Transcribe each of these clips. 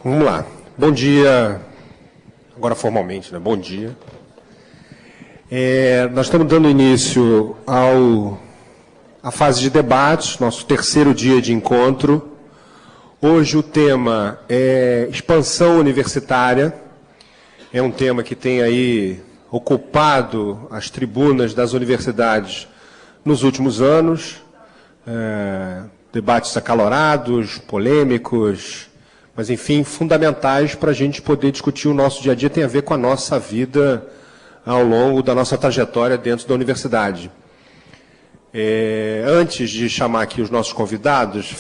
Vamos lá. Bom dia, agora formalmente, né? Bom dia. Nós estamos dando início à fase de debates, nosso terceiro dia de encontro. Hoje o tema é expansão universitária. É um tema que tem aí ocupado as tribunas das universidades nos últimos anos. Debates acalorados, polêmicos, mas, enfim, fundamentais para a gente poder discutir o nosso dia a dia, tem a ver com a nossa vida ao longo da nossa trajetória dentro da universidade. Antes de chamar aqui os nossos convidados,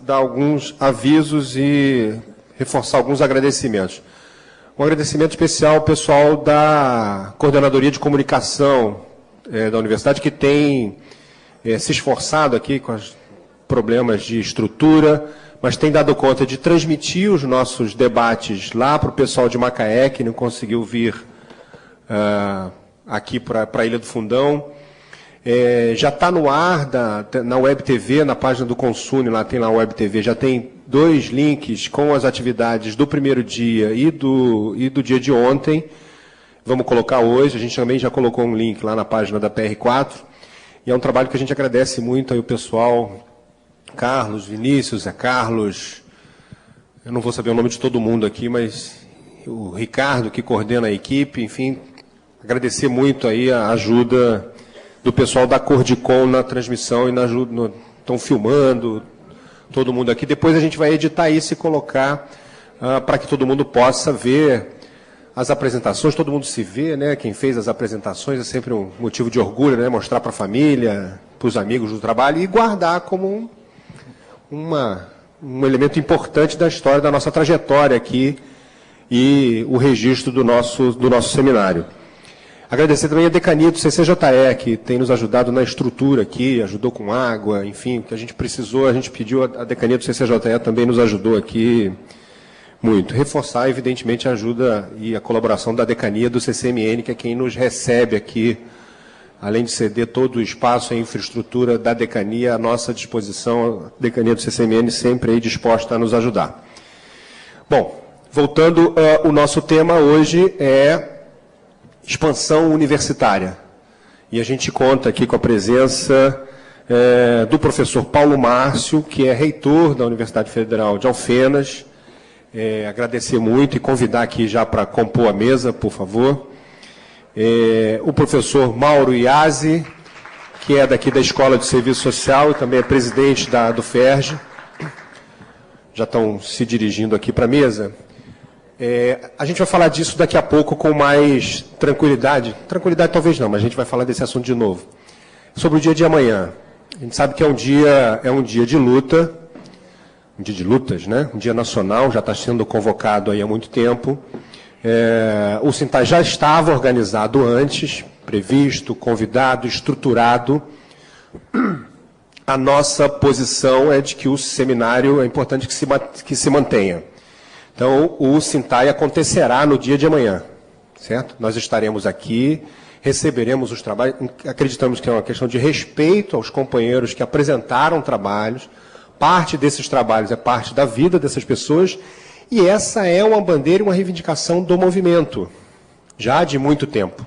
dar alguns avisos e reforçar alguns agradecimentos. Um agradecimento especial ao pessoal da Coordenadoria de Comunicação da Universidade, que tem se esforçado aqui com os problemas de estrutura, mas tem dado conta de transmitir os nossos debates lá para o pessoal de Macaé, que não conseguiu vir aqui para a Ilha do Fundão. Já está no ar na Web TV, na página do Consune, lá tem lá a Web TV, já tem 2 links com as atividades do primeiro dia e do dia de ontem. Vamos colocar hoje, a gente também já colocou um link lá na página da PR4, e é um trabalho que a gente agradece muito aí o pessoal, Carlos, Vinícius, Zé Carlos, eu não vou saber o nome de todo mundo aqui, mas o Ricardo, que coordena a equipe, enfim, agradecer muito aí a ajuda do pessoal da Cordicom na transmissão e na ajuda, estão filmando, todo mundo aqui. Depois a gente vai editar isso e colocar para que todo mundo possa ver as apresentações, todo mundo se vê, né? Quem fez as apresentações é sempre um motivo de orgulho, né? Mostrar para a família, para os amigos do trabalho e guardar como um elemento importante da história, da nossa trajetória aqui e o registro do nosso seminário. Agradecer também a Decania do CCJE, que tem nos ajudado na estrutura aqui, ajudou com água, enfim, o que a gente precisou, a gente pediu, a Decania do CCJE também nos ajudou aqui muito. Reforçar, evidentemente, a ajuda e a colaboração da Decania do CCMN, que é quem nos recebe aqui, além de ceder todo o espaço e a infraestrutura da Decania à nossa disposição, a Decania do CCMN sempre aí disposta a nos ajudar. Bom, voltando, o nosso tema hoje é expansão universitária. E a gente conta aqui com a presença do professor Paulo Márcio, que é reitor da Universidade Federal de Alfenas. Agradecer muito e convidar aqui já para compor a mesa, por favor. O professor Mauro Iazzi, que é daqui da Escola de Serviço Social e também é presidente do FERJ. Já estão se dirigindo aqui para a mesa. A gente vai falar disso daqui a pouco com mais tranquilidade. Tranquilidade talvez não, mas a gente vai falar desse assunto de novo. Sobre o dia de amanhã. A gente sabe que é um dia de luta, um dia de lutas, né? Um dia nacional, já está sendo convocado aí há muito tempo. O Sintai já estava organizado antes, previsto, convidado, estruturado. A nossa posição é de que o seminário é importante que se mantenha. Então, o Sintai acontecerá no dia de amanhã, certo? Nós estaremos aqui, receberemos os trabalhos, acreditamos que é uma questão de respeito aos companheiros que apresentaram trabalhos, parte desses trabalhos é parte da vida dessas pessoas, e essa é uma bandeira e uma reivindicação do movimento, já de muito tempo.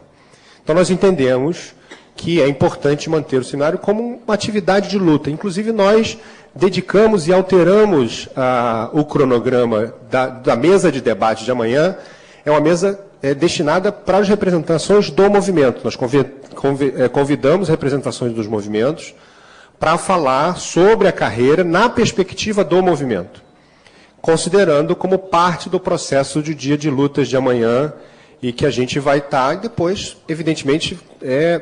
Então, nós entendemos que é importante manter o seminário como uma atividade de luta. Inclusive, nós dedicamos e alteramos o cronograma da mesa de debate de amanhã. É uma mesa destinada para as representações do movimento. Nós convidamos representações dos movimentos para falar sobre a carreira na perspectiva do movimento, considerando como parte do processo de dia de lutas de amanhã, e que a gente vai estar, e depois, evidentemente,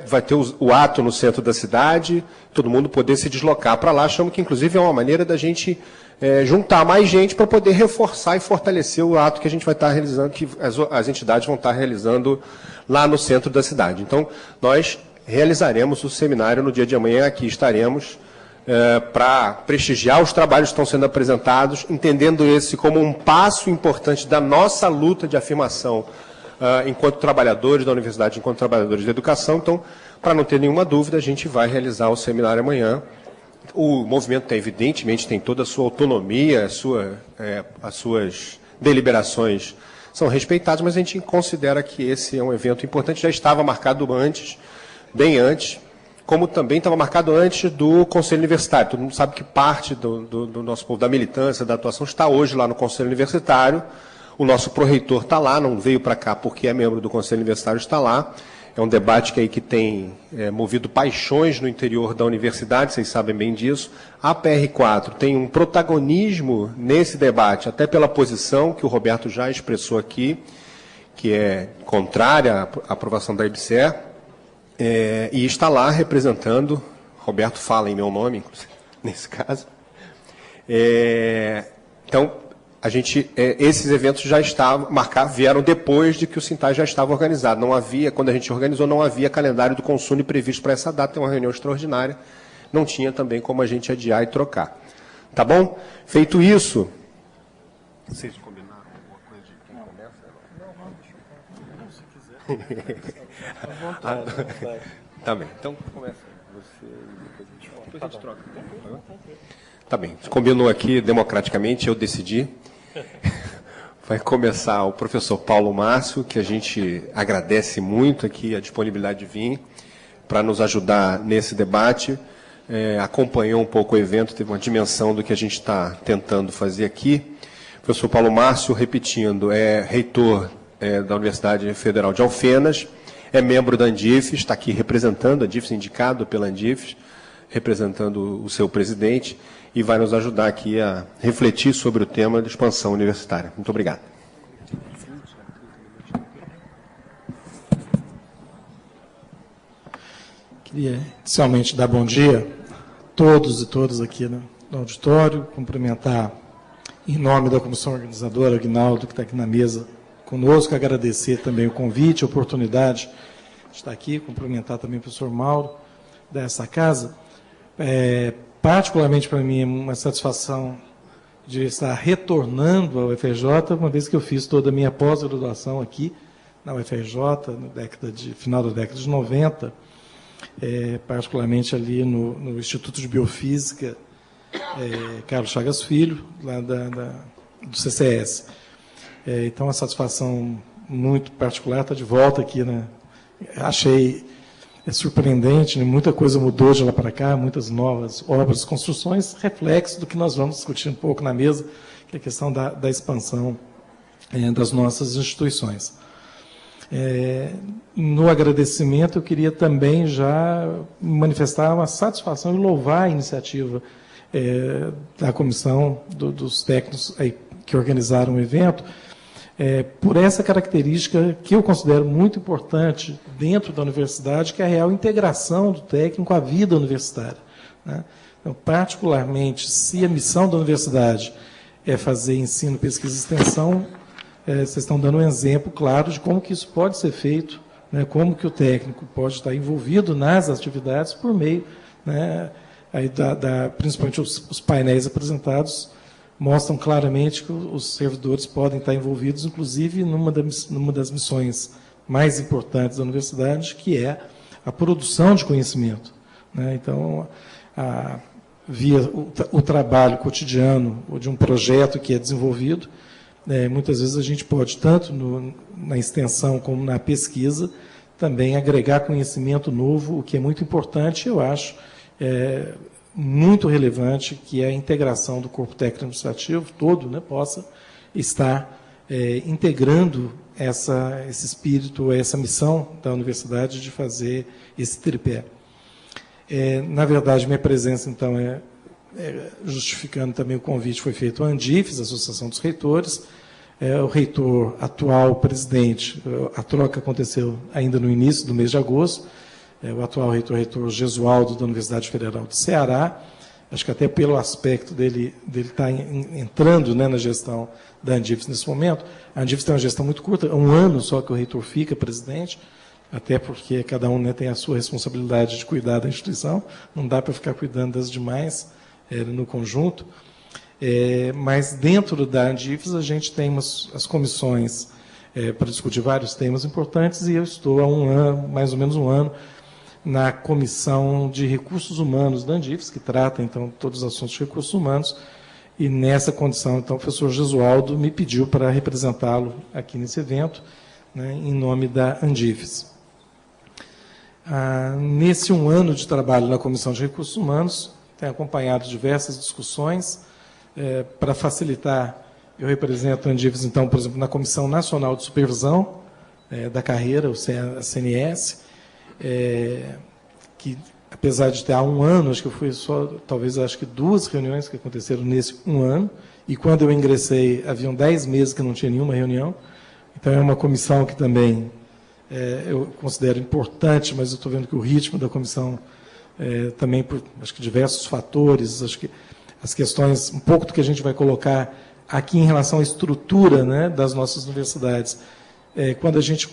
vai ter o ato no centro da cidade, todo mundo poder se deslocar para lá. Achamos que, inclusive, é uma maneira da gente juntar mais gente para poder reforçar e fortalecer o ato que a gente vai estar realizando, que as entidades vão estar realizando lá no centro da cidade. Então, nós realizaremos o seminário no dia de amanhã, aqui estaremos para prestigiar os trabalhos que estão sendo apresentados, entendendo esse como um passo importante da nossa luta de afirmação enquanto trabalhadores da universidade, enquanto trabalhadores da educação. Então, para não ter nenhuma dúvida, a gente vai realizar o seminário amanhã. O movimento, evidentemente, tem toda a sua autonomia, as suas deliberações são respeitadas, mas a gente considera que esse é um evento importante, já estava marcado antes, bem antes, como também estava marcado antes do Conselho Universitário. Todo mundo sabe que parte do nosso povo, da militância, da atuação, está hoje lá no Conselho Universitário. O nosso pró-reitor está lá, não veio para cá porque é membro do Conselho Universitário, está lá. É um debate que tem movido paixões no interior da universidade, vocês sabem bem disso. A PR4 tem um protagonismo nesse debate, até pela posição que o Roberto já expressou aqui, que é contrária à aprovação da IBSER, e está lá representando, Roberto fala em meu nome, inclusive, nesse caso. Então, esses eventos já estavam marcados, vieram depois de que o Sintai já estava organizado. Não havia, quando a gente organizou, não havia calendário do Consune previsto para essa data, tem uma reunião extraordinária, não tinha também como a gente adiar e trocar. Tá bom? Feito isso... Vocês combinaram alguma coisa de quem começa? Não, se quiser. Tá bem, então começa você e depois a gente troca. Tá bem, combinou aqui democraticamente, eu decidi. Vai começar o professor Paulo Márcio, que a gente agradece muito aqui a disponibilidade de vir para nos ajudar nesse debate. Acompanhou um pouco o evento, teve uma dimensão do que a gente está tentando fazer aqui. O professor Paulo Márcio, repetindo, é reitor da Universidade Federal de Alfenas, é membro da Andifes, está aqui representando a Andifes, indicado pela Andifes, representando o seu presidente, e vai nos ajudar aqui a refletir sobre o tema de expansão universitária. Muito obrigado. Queria inicialmente dar bom dia a todos e todas aqui no auditório, cumprimentar em nome da comissão organizadora, Aguinaldo, que está aqui na mesa conosco, agradecer também o convite, a oportunidade de estar aqui, cumprimentar também o professor Mauro dessa casa. Particularmente para mim é uma satisfação de estar retornando ao UFRJ, uma vez que eu fiz toda a minha pós-graduação aqui na UFRJ, final da década de 90, particularmente ali no Instituto de Biofísica Carlos Chagas Filho, lá do CCS. Então, a satisfação muito particular estar de volta aqui, né? Achei surpreendente, né? Muita coisa mudou de lá para cá, muitas novas obras, construções, reflexo do que nós vamos discutir um pouco na mesa, que é a questão da expansão das nossas instituições. No agradecimento, eu queria também já manifestar uma satisfação e louvar a iniciativa da comissão dos técnicos que organizaram o evento, por essa característica que eu considero muito importante dentro da universidade, que é a real integração do técnico à vida universitária, né? Então, particularmente, se a missão da universidade é fazer ensino, pesquisa e extensão, vocês estão dando um exemplo claro de como que isso pode ser feito, né? Como que o técnico pode estar envolvido nas atividades por meio, né, principalmente os painéis apresentados mostram claramente que os servidores podem estar envolvidos, inclusive, numa das missões mais importantes da universidade, que é a produção de conhecimento, né? Então, via o trabalho cotidiano de um projeto que é desenvolvido, muitas vezes a gente pode, tanto na extensão como na pesquisa, também agregar conhecimento novo, o que é muito importante, eu acho, muito relevante, que é a integração do corpo técnico administrativo todo, né, possa estar integrando esse espírito, essa missão da universidade de fazer esse tripé. Na verdade, minha presença, então, justificando também o convite, foi feito à Andifes, Associação dos Reitores. O reitor atual, presidente, a troca aconteceu ainda no início do mês de agosto. O atual reitor Gesualdo, da Universidade Federal do Ceará, acho que até pelo aspecto dele estar entrando, né, na gestão da Andifes nesse momento. A Andifes tem uma gestão muito curta, 1 ano só que o reitor fica presidente, até porque cada um, né, tem a sua responsabilidade de cuidar da instituição, não dá para ficar cuidando das demais no conjunto. Mas dentro da Andifes a gente tem as comissões para discutir vários temas importantes, e eu estou há 1 ano, mais ou menos 1 ano, na Comissão de Recursos Humanos da Andifes, que trata, então, todos os assuntos de recursos humanos, e nessa condição, então, o professor Gesualdo me pediu para representá-lo aqui nesse evento, né, em nome da Andifes. Nesse 1 ano de trabalho na Comissão de Recursos Humanos, tenho acompanhado diversas discussões. Para facilitar, eu represento a Andifes, então, por exemplo, na Comissão Nacional de Supervisão da Carreira, a CNS, que, apesar de ter há 1 ano, acho que foi só, talvez, acho que 2 reuniões que aconteceram nesse 1 ano, e quando eu ingressei, haviam 10 meses que não tinha nenhuma reunião. Então, é uma comissão que também eu considero importante, mas eu estou vendo que o ritmo da comissão, também por, acho que, diversos fatores, acho que as questões, um pouco do que a gente vai colocar aqui em relação à estrutura, né, das nossas universidades. Quando a gente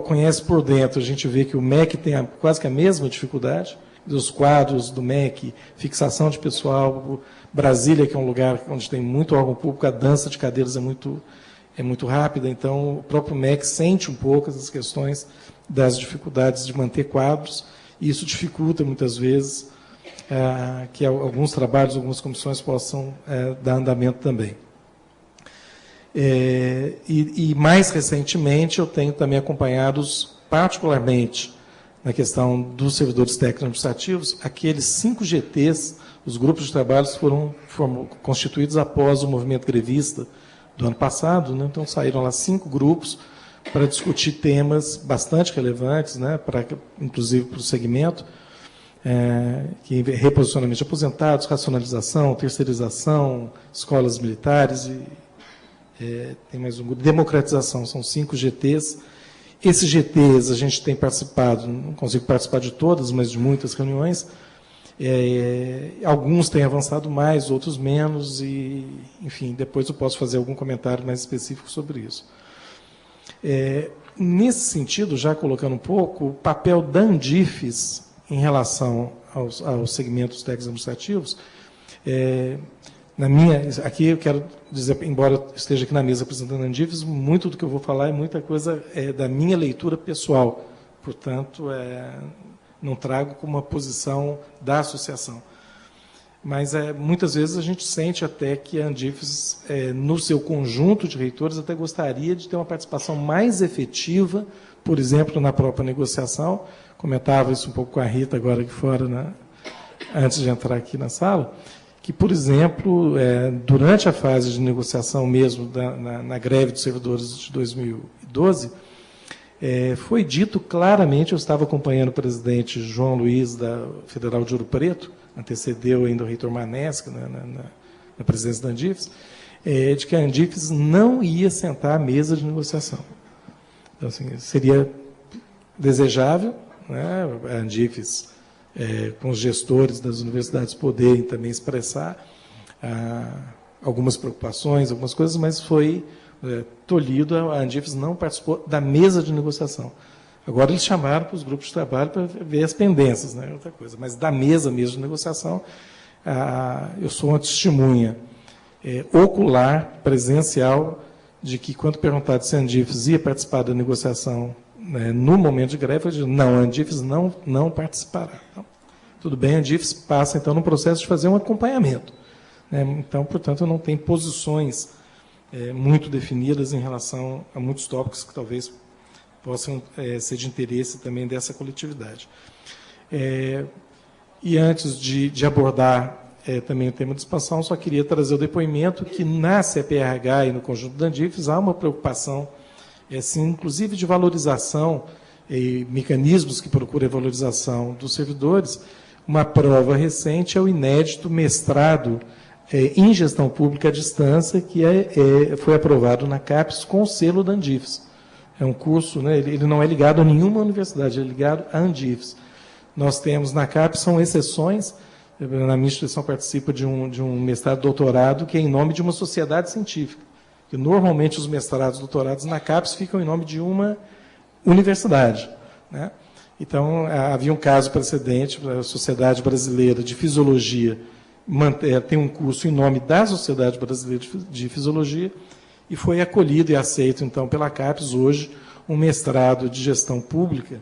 conhece por dentro, a gente vê que o MEC tem quase que a mesma dificuldade, dos quadros do MEC, fixação de pessoal, Brasília, que é um lugar onde tem muito órgão público, a dança de cadeiras é muito rápida, então o próprio MEC sente um pouco essas questões das dificuldades de manter quadros, e isso dificulta, muitas vezes, que alguns trabalhos, algumas comissões possam dar andamento também. E mais recentemente, eu tenho também acompanhado, particularmente na questão dos servidores técnicos administrativos, aqueles 5 GTs, os grupos de trabalho foram constituídos após o movimento grevista do ano passado, né? Então saíram lá 5 grupos para discutir temas bastante relevantes, né? Inclusive para o segmento, que reposicionamento de aposentados, racionalização, terceirização, escolas militares, tem mais um grupo, democratização, são 5 GTs. Esses GTs a gente tem participado, não consigo participar de todas, mas de muitas reuniões. Alguns têm avançado mais, outros menos, e, enfim, depois eu posso fazer algum comentário mais específico sobre isso. Nesse sentido, já colocando um pouco, o papel da Andifes em relação aos segmentos técnicos administrativos, aqui eu quero dizer, embora eu esteja aqui na mesa apresentando a Andifes, muito do que eu vou falar muita coisa da minha leitura pessoal, portanto, não trago como uma posição da associação. Mas muitas vezes a gente sente até que a Andifes, no seu conjunto de reitores, até gostaria de ter uma participação mais efetiva, por exemplo, na própria negociação. Comentava isso um pouco com a Rita agora aqui fora, né, antes de entrar aqui na sala, que, por exemplo, durante a fase de negociação mesmo, na greve dos servidores de 2012, foi dito claramente, eu estava acompanhando o presidente João Luiz, da Federal de Ouro Preto, antecedeu ainda o reitor Manesca na presidência da Andifes, de que a Andifes não ia sentar à mesa de negociação. Então, assim, seria desejável, né, a Andifes, com os gestores das universidades, poderem também expressar algumas preocupações, algumas coisas, mas foi tolhido, a Andifes não participou da mesa de negociação. Agora eles chamaram para os grupos de trabalho para ver as pendências, né, outra coisa, mas da mesa mesmo de negociação, eu sou uma testemunha ocular, presencial, de que, quando perguntado se a Andifes ia participar da negociação, no momento de greve, eu digo, não, a Andifes não participará. Então, tudo bem, a Andifes passa, então, no processo de fazer um acompanhamento. Então, portanto, não tem posições muito definidas em relação a muitos tópicos que talvez possam ser de interesse também dessa coletividade. E antes de abordar também o tema de expansão, só queria trazer o depoimento que na CPRH e no conjunto da Andifes há uma preocupação, assim, inclusive de valorização e mecanismos que procuram a valorização dos servidores. Uma prova recente é o inédito mestrado em gestão pública à distância, que foi aprovado na CAPES com o selo da Andifes. É um curso, né, ele não é ligado a nenhuma universidade, é ligado à Andifes. Nós temos na CAPES, são exceções, na minha instituição participa de um mestrado doutorado que é em nome de uma sociedade científica. Que normalmente os mestrados, doutorados na CAPES ficam em nome de uma universidade, né? Então, havia um caso precedente, a Sociedade Brasileira de Fisiologia tem um curso em nome da Sociedade Brasileira de Fisiologia e foi acolhido e aceito, então, pela CAPES, hoje, um mestrado de gestão pública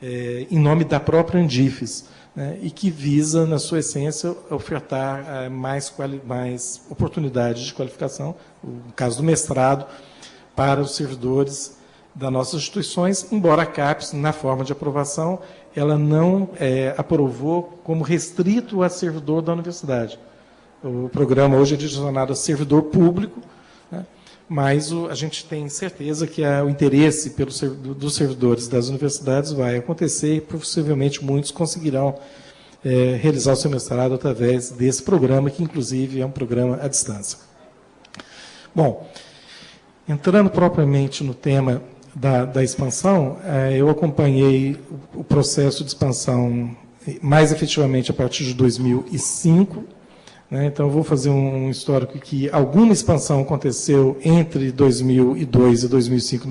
em nome da própria Andifes, né, e que visa, na sua essência, ofertar mais oportunidades de qualificação, no caso do mestrado, para os servidores das nossas instituições, embora a CAPES, na forma de aprovação, ela não aprovou como restrito a servidor da universidade. O programa hoje é direcionado a servidor público, né, mas a gente tem certeza que o interesse dos servidores das universidades vai acontecer e possivelmente muitos conseguirão realizar o seu mestrado através desse programa, que inclusive é um programa à distância. Bom, entrando propriamente no tema da expansão, eu acompanhei o processo de expansão mais efetivamente a partir de 2005, né? Então, eu vou fazer um histórico que alguma expansão aconteceu entre 2002 e 2005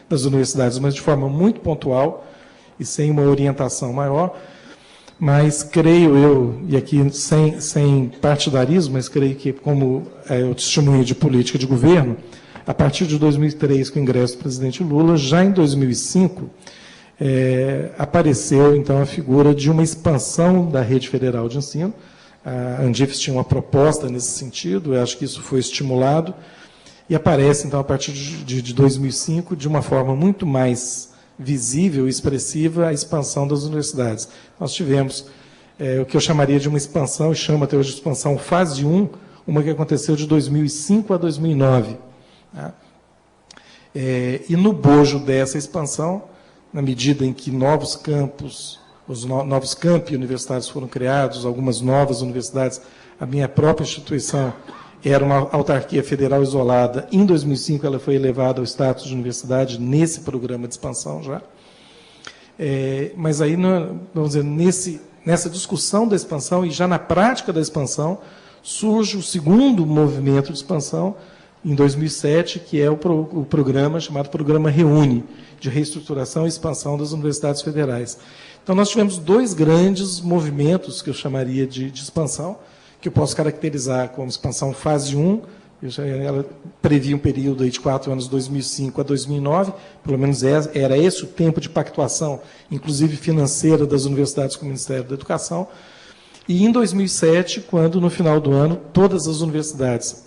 nas universidades, mas de forma muito pontual e sem uma orientação maior. Mas creio eu, e aqui sem partidarismo, mas creio que, como o testemunho de política de governo, a partir de 2003, com o ingresso do presidente Lula, já em 2005, apareceu, então, a figura de uma expansão da rede federal de ensino. A Andifes tinha uma proposta nesse sentido, eu acho que isso foi estimulado, e aparece, então, a partir de 2005, de uma forma muito mais visível e expressiva, a expansão das universidades. Nós tivemos o que eu chamaria de uma expansão, e chamo até hoje de expansão fase 1, uma que aconteceu de 2005 a 2009. Tá? E no bojo dessa expansão, na medida em que novos campos, os novos campi universitários foram criados, algumas novas universidades, a minha própria instituição era uma autarquia federal isolada. Em 2005, ela foi elevada ao status de universidade nesse programa de expansão já. Mas aí, vamos dizer, nessa discussão da expansão e já na prática da expansão, surge o segundo movimento de expansão, em 2007, que é o programa chamado Programa Reúne, de reestruturação e expansão das universidades federais. Então, nós tivemos dois grandes movimentos, que eu chamaria de expansão, que eu posso caracterizar como expansão fase 1, ela previa um período aí de 4 anos, 2005 a 2009, pelo menos era esse o tempo de pactuação, inclusive financeira, das universidades com o Ministério da Educação. E em 2007, quando, no final do ano, todas as universidades,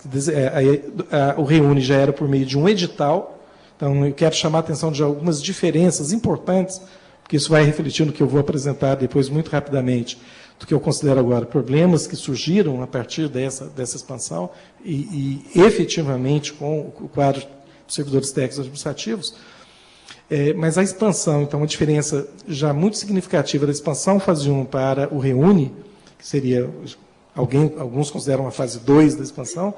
o Reúne já era por meio de um edital, então eu quero chamar a atenção de algumas diferenças importantes, porque isso vai refletir no que eu vou apresentar depois muito rapidamente, do que eu considero agora problemas que surgiram a partir dessa expansão e efetivamente com o quadro dos servidores técnicos administrativos. Mas a expansão, então, uma diferença já muito significativa da expansão fase 1 para o Reúne, que seria, alguns consideram a fase 2 da expansão,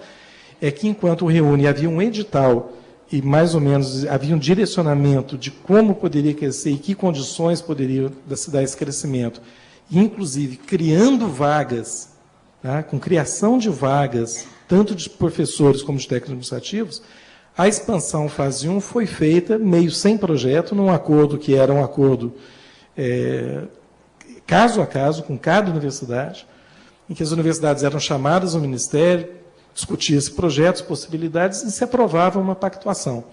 é que enquanto o Reúne havia um edital e mais ou menos havia um direcionamento de como poderia crescer e que condições poderiam se dar esse crescimento, inclusive criando vagas, tá, com criação de vagas, tanto de professores como de técnicos administrativos, a expansão fase 1 foi feita meio sem projeto, num acordo que era um acordo caso a caso, com cada universidade, em que as universidades eram chamadas ao Ministério, discutia-se projetos, possibilidades, e se aprovava uma pactuação.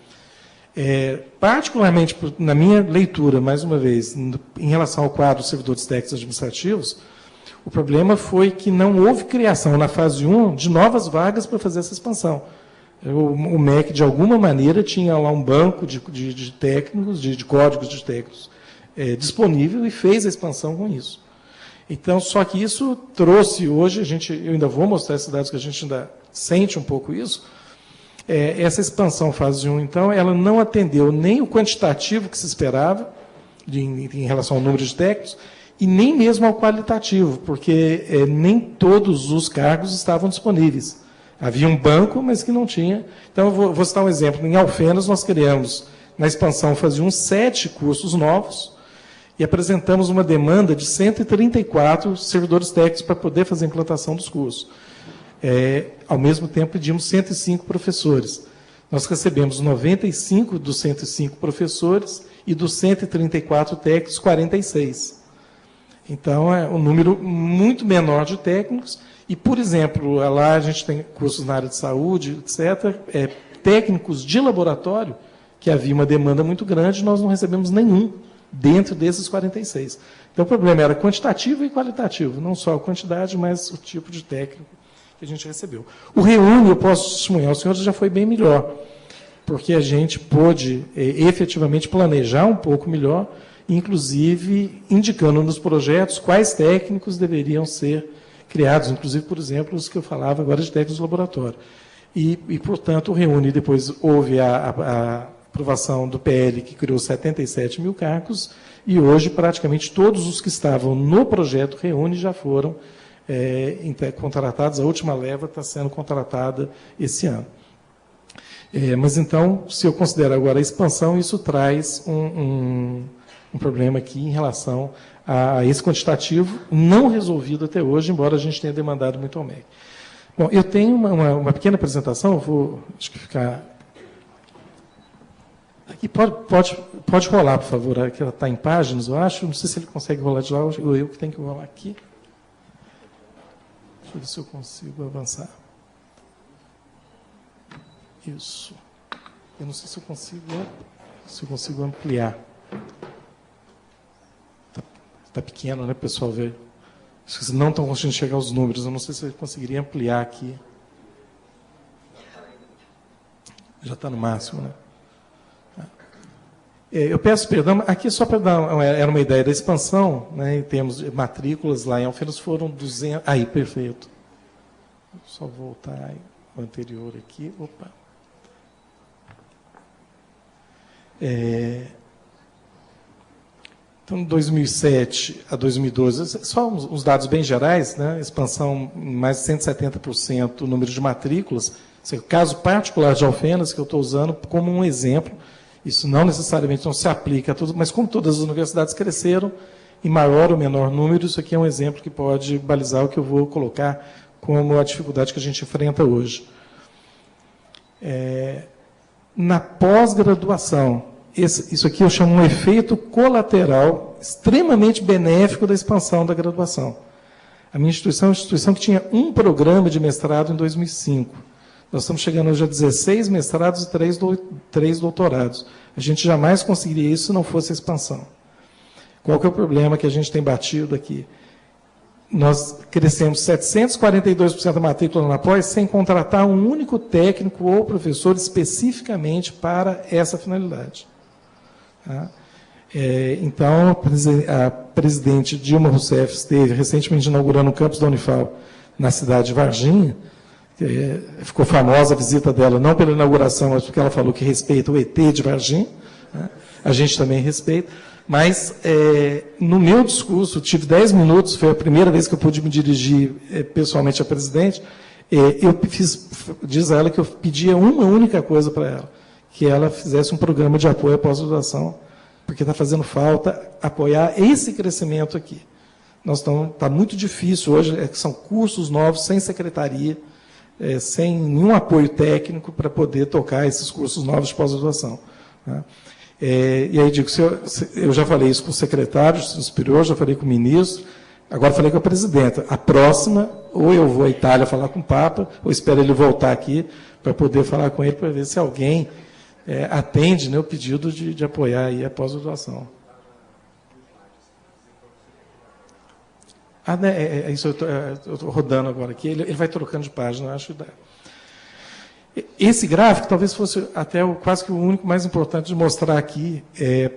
Particularmente, na minha leitura, mais uma vez, em relação ao quadro dos servidores técnicos administrativos, o problema foi que não houve criação na fase 1 de novas vagas para fazer essa expansão. O MEC, de alguma maneira, tinha lá um banco de técnicos, de códigos de técnicos disponível e fez a expansão com isso. Então, só que isso trouxe hoje, eu ainda vou mostrar esses dados que a gente ainda sente um pouco isso, essa expansão fase 1, então, ela não atendeu nem o quantitativo que se esperava em relação ao número de técnicos e nem mesmo ao qualitativo, porque nem todos os cargos estavam disponíveis. Havia um banco, mas que não tinha. Então, eu vou citar um exemplo. Em Alfenas, nós criamos, na expansão fase 1, 7 cursos novos e apresentamos uma demanda de 134 servidores técnicos para poder fazer a implantação dos cursos. Ao mesmo tempo, pedimos 105 professores. Nós recebemos 95 dos 105 professores e dos 134 técnicos, 46. Então, é um número muito menor de técnicos. E, por exemplo, lá a gente tem cursos na área de saúde, etc., técnicos de laboratório, que havia uma demanda muito grande, nós não recebemos nenhum dentro desses 46. Então, o problema era quantitativo e qualitativo, não só a quantidade, mas o tipo de técnico que a gente recebeu. O Reúne, eu posso testemunhar, o senhor já foi bem melhor, porque a gente pôde efetivamente planejar um pouco melhor, inclusive indicando nos projetos quais técnicos deveriam ser criados, inclusive, por exemplo, os que eu falava agora de técnicos de laboratório. E portanto, o Reúne, depois houve a aprovação do PL, que criou 77 mil cargos, e hoje praticamente todos os que estavam no projeto Reúne já foram contratados. A última leva está sendo contratada esse ano. Mas então, se eu considero agora a expansão, isso traz um problema aqui em relação a esse quantitativo não resolvido até hoje, embora a gente tenha demandado muito ao MEC. Bom, eu tenho uma pequena apresentação, eu vou acho que ficar... Aqui pode rolar, por favor, aqui ela está em páginas, eu acho, não sei se ele consegue rolar de lá, ou eu que tenho que rolar aqui. Deixa eu ver se eu consigo avançar. Isso. Eu não sei se eu consigo ampliar. Está pequeno, né, pessoal? Vocês não estão conseguindo chegar aos números. Eu não sei se eu conseguiria ampliar aqui. Já está no máximo, né? Eu peço perdão, aqui só para dar... Era uma ideia da expansão, né, em termos de matrículas lá em Alfenas, foram 200... Aí, perfeito. Vou só voltar ao anterior aqui. Opa. Então, de 2007 a 2012, só uns dados bem gerais, né? Expansão em mais de 170% o número de matrículas. Esse é o caso particular de Alfenas, que eu estou usando como um exemplo. Isso não necessariamente não se aplica a tudo, mas como todas as universidades cresceram, em maior ou menor número, isso aqui é um exemplo que pode balizar o que eu vou colocar como a dificuldade que a gente enfrenta hoje. Na pós-graduação, isso aqui eu chamo um efeito colateral extremamente benéfico da expansão da graduação. A minha instituição é uma instituição que tinha um programa de mestrado em 2005. Nós estamos chegando hoje a 16 mestrados e 3 doutorados. A gente jamais conseguiria isso se não fosse a expansão. Qual que é o problema que a gente tem batido aqui? Nós crescemos 742% da matrícula na pós sem contratar um único técnico ou professor especificamente para essa finalidade. Tá? Então, a presidente Dilma Rousseff esteve recentemente inaugurando o campus da Unifal na cidade de Varginha. Ficou famosa a visita dela, não pela inauguração, mas porque ela falou que respeita o ET de Varginha. Né? A gente também respeita. Mas, no meu discurso, tive 10 minutos, foi a primeira vez que eu pude me dirigir pessoalmente à presidente, diz a ela que eu pedia uma única coisa para ela, que ela fizesse um programa de apoio à pós-graduação, porque está fazendo falta apoiar esse crescimento aqui. Está muito difícil hoje, são cursos novos, sem secretaria, sem nenhum apoio técnico para poder tocar esses cursos novos de pós-graduação. Né? E aí digo, eu já falei isso com o secretário superior, já falei com o ministro, agora falei com a presidenta. A próxima, ou eu vou à Itália falar com o Papa, ou espero ele voltar aqui para poder falar com ele, para ver se alguém atende, né, o pedido de apoiar aí a pós-graduação. Isso eu estou rodando agora aqui, ele vai trocando de página, acho que dá. Esse gráfico talvez fosse até quase que o único mais importante de mostrar aqui,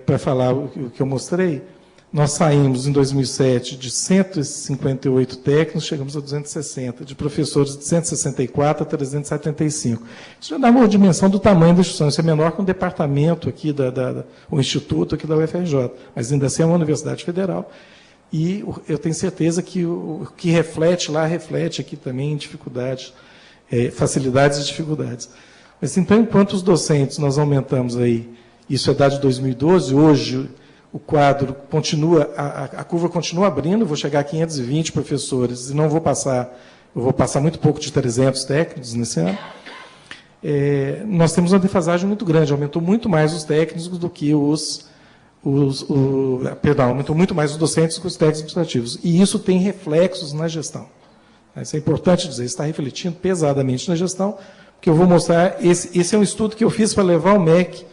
para falar o que eu mostrei. Nós saímos em 2007 de 158 técnicos, chegamos a 260, de professores de 164 a 375. Isso já dá uma dimensão do tamanho da instituição, isso é menor que um departamento aqui, o instituto aqui da UFRJ, mas ainda assim é uma universidade federal. E eu tenho certeza que o que reflete lá, reflete aqui também em dificuldades, facilidades e dificuldades. Mas, então, enquanto os docentes nós aumentamos aí, isso é dado de 2012, hoje o quadro continua, a curva continua abrindo, vou chegar a 520 professores, e não vou passar, eu vou passar muito pouco de 300 técnicos nesse ano. Nós temos uma defasagem muito grande, aumentou muito mais os técnicos do que aumentou muito mais os docentes do que os técnicos administrativos. E isso tem reflexos na gestão. Isso é importante dizer, está refletindo pesadamente na gestão, porque eu vou mostrar, esse é um estudo que eu fiz para levar o MEC,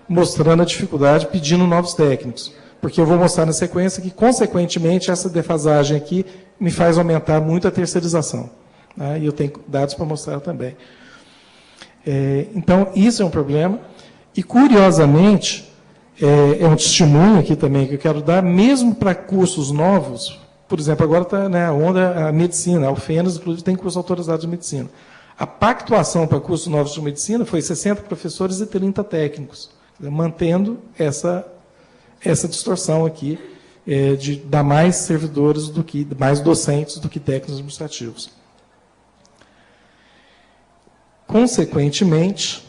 mostrando a dificuldade, pedindo novos técnicos. Porque eu vou mostrar na sequência que, consequentemente, essa defasagem aqui me faz aumentar muito a terceirização. Tá? E eu tenho dados para mostrar também. Então, isso é um problema. E, curiosamente, é um testemunho aqui também que eu quero dar, mesmo para cursos novos. Por exemplo, agora está, né, a onda, a medicina, a UFENAS, inclusive, tem curso autorizado de medicina. A pactuação para cursos novos de medicina foi 60 professores e 30 técnicos, mantendo essa distorção aqui de dar mais servidores do que, mais docentes do que técnicos administrativos. Consequentemente,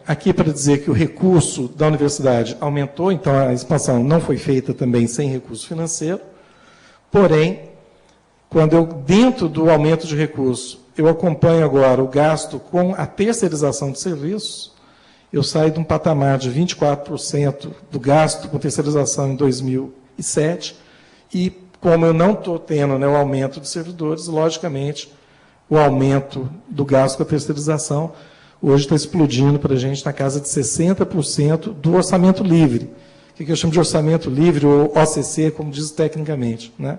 aqui para dizer que o recurso da universidade aumentou, então a expansão não foi feita também sem recurso financeiro, porém, quando eu, dentro do aumento de recurso, eu acompanho agora o gasto com a terceirização de serviços, eu saio de um patamar de 24% do gasto com terceirização em 2007, e como eu não estou tendo, né, o aumento de servidores, logicamente, o aumento do gasto com a terceirização hoje está explodindo para a gente na casa de 60% do orçamento livre. O que eu chamo de orçamento livre, ou OCC, como diz tecnicamente. Né?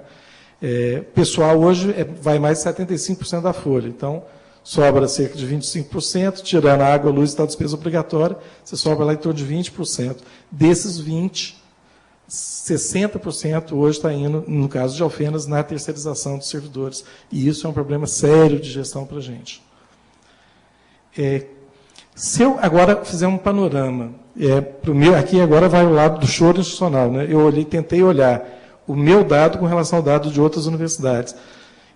Pessoal hoje vai mais de 75% da folha. Então, sobra cerca de 25%, tirando a água, a luz e tal despesa obrigatória, você sobra lá em torno de 20%. Desses 20%, 60% hoje está indo, no caso de Alfenas, na terceirização dos servidores. E isso é um problema sério de gestão para a gente. Se eu agora fizer um panorama, aqui agora vai o lado do choro institucional, né? Eu tentei olhar o meu dado com relação ao dado de outras universidades.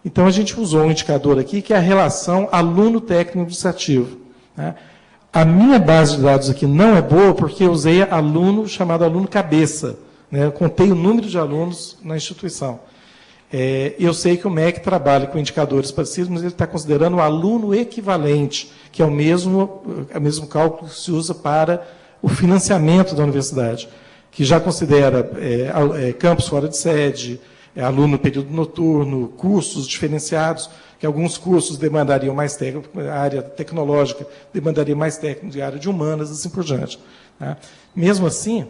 Então, a gente usou um indicador aqui, que é a relação aluno técnico administrativo. Né? A minha base de dados aqui não é boa, porque eu usei aluno chamado aluno cabeça. Né? Eu contei o número de alunos na instituição. Eu sei que o MEC trabalha com indicadores parecidos, mas ele está considerando o aluno equivalente, que é o mesmo cálculo que se usa para o financiamento da universidade, que já considera campus fora de sede, aluno no período noturno, cursos diferenciados, que alguns cursos demandariam mais técnico, a área tecnológica demandaria mais técnico de área de humanas, assim por diante. Tá? Mesmo assim,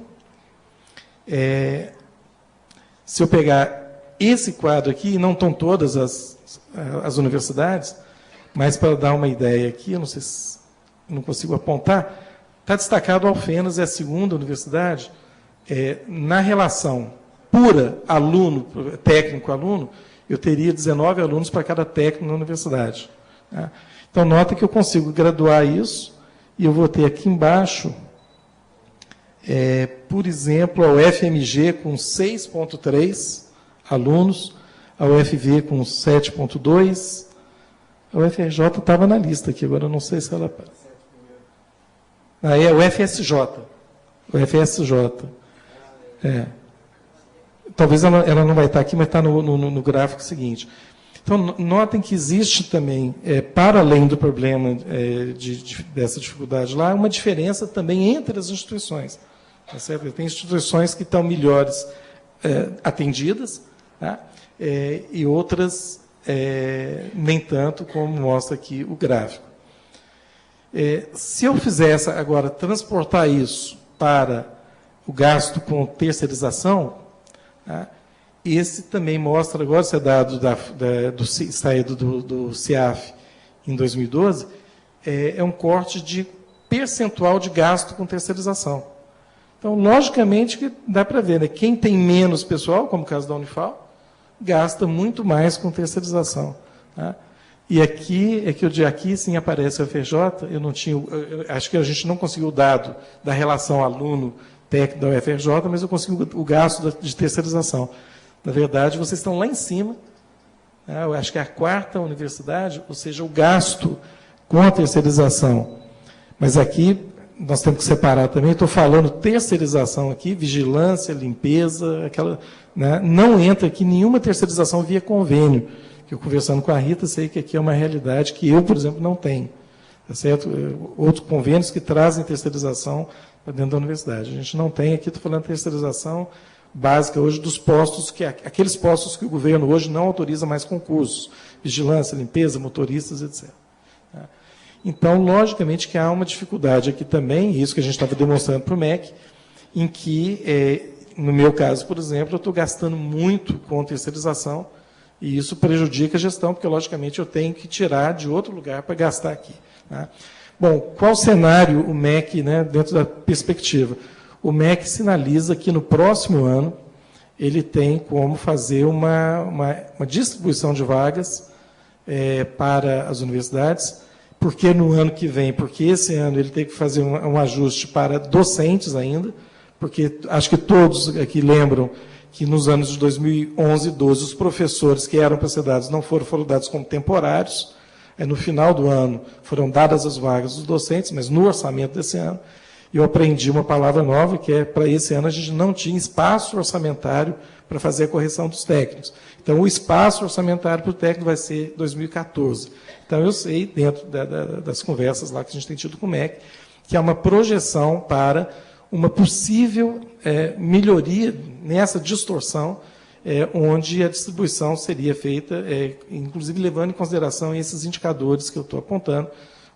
se eu pegar esse quadro aqui, não estão todas as universidades, mas para dar uma ideia aqui, eu não sei se não consigo apontar, está destacado Alfenas, é a segunda universidade, na relação pura aluno, técnico-aluno, eu teria 19 alunos para cada técnico na universidade. Tá? Então, nota que eu consigo graduar isso, e eu vou ter aqui embaixo, por exemplo, a UFMG com 6,3 alunos, a UFV com 7,2, a UFRJ estava na lista aqui, agora eu não sei se ela... É o UFSJ. O UFSJ. Talvez ela não vai estar aqui, mas está no gráfico seguinte. Então, notem que existe também, para além do problema dessa dificuldade lá, uma diferença também entre as instituições. Tá certo? Tem instituições que estão melhores atendidas, tá? E outras nem tanto, como mostra aqui o gráfico. Se eu fizesse agora transportar isso para o gasto com terceirização, tá? Esse também mostra, agora esse é dado saído do CIAF em 2012, é um corte de percentual de gasto com terceirização. Então, logicamente, que dá para ver, né? Quem tem menos pessoal, como o caso da Unifal, gasta muito mais com terceirização. Tá? E aqui, aqui sim aparece a UFRJ, acho que a gente não conseguiu o dado da relação aluno técnico da UFRJ, mas eu consigo o gasto de terceirização. Na verdade, vocês estão lá em cima, né? Eu acho que é a quarta universidade, ou seja, o gasto com a terceirização. Mas aqui nós temos que separar também, estou falando terceirização aqui, vigilância, limpeza, aquela, né? Não entra aqui nenhuma terceirização via convênio, que eu conversando com a Rita, sei que aqui é uma realidade que eu, por exemplo, não tenho. Tá certo? Outros convênios que trazem terceirização para dentro da universidade. A gente não tem aqui, estou falando terceirização básica hoje dos postos, aqueles postos que o governo hoje não autoriza mais concursos, vigilância, limpeza, motoristas, etc. Tá? Então, logicamente que há uma dificuldade aqui também, isso que a gente estava demonstrando para o MEC, em que, no meu caso, por exemplo, eu estou gastando muito com terceirização, e isso prejudica a gestão, porque, logicamente, eu tenho que tirar de outro lugar para gastar aqui. Tá? Bom, qual cenário o MEC, né, dentro da perspectiva? O MEC sinaliza que, no próximo ano, ele tem como fazer uma distribuição de vagas para as universidades. Por que no ano que vem? Porque esse ano ele tem que fazer um ajuste para docentes ainda, porque acho que todos aqui lembram que nos anos de 2011 e 2012 os professores que eram para ser dados não foram dados como temporários. No final do ano foram dadas as vagas dos docentes, mas no orçamento desse ano eu aprendi uma palavra nova, que é, para esse ano a gente não tinha espaço orçamentário para fazer a correção dos técnicos. Então, o espaço orçamentário para o técnico vai ser 2014. Então, eu sei, dentro das conversas lá que a gente tem tido com o MEC, que há uma projeção para uma possível melhoria nessa distorção, onde a distribuição seria feita, inclusive levando em consideração esses indicadores que eu estou apontando,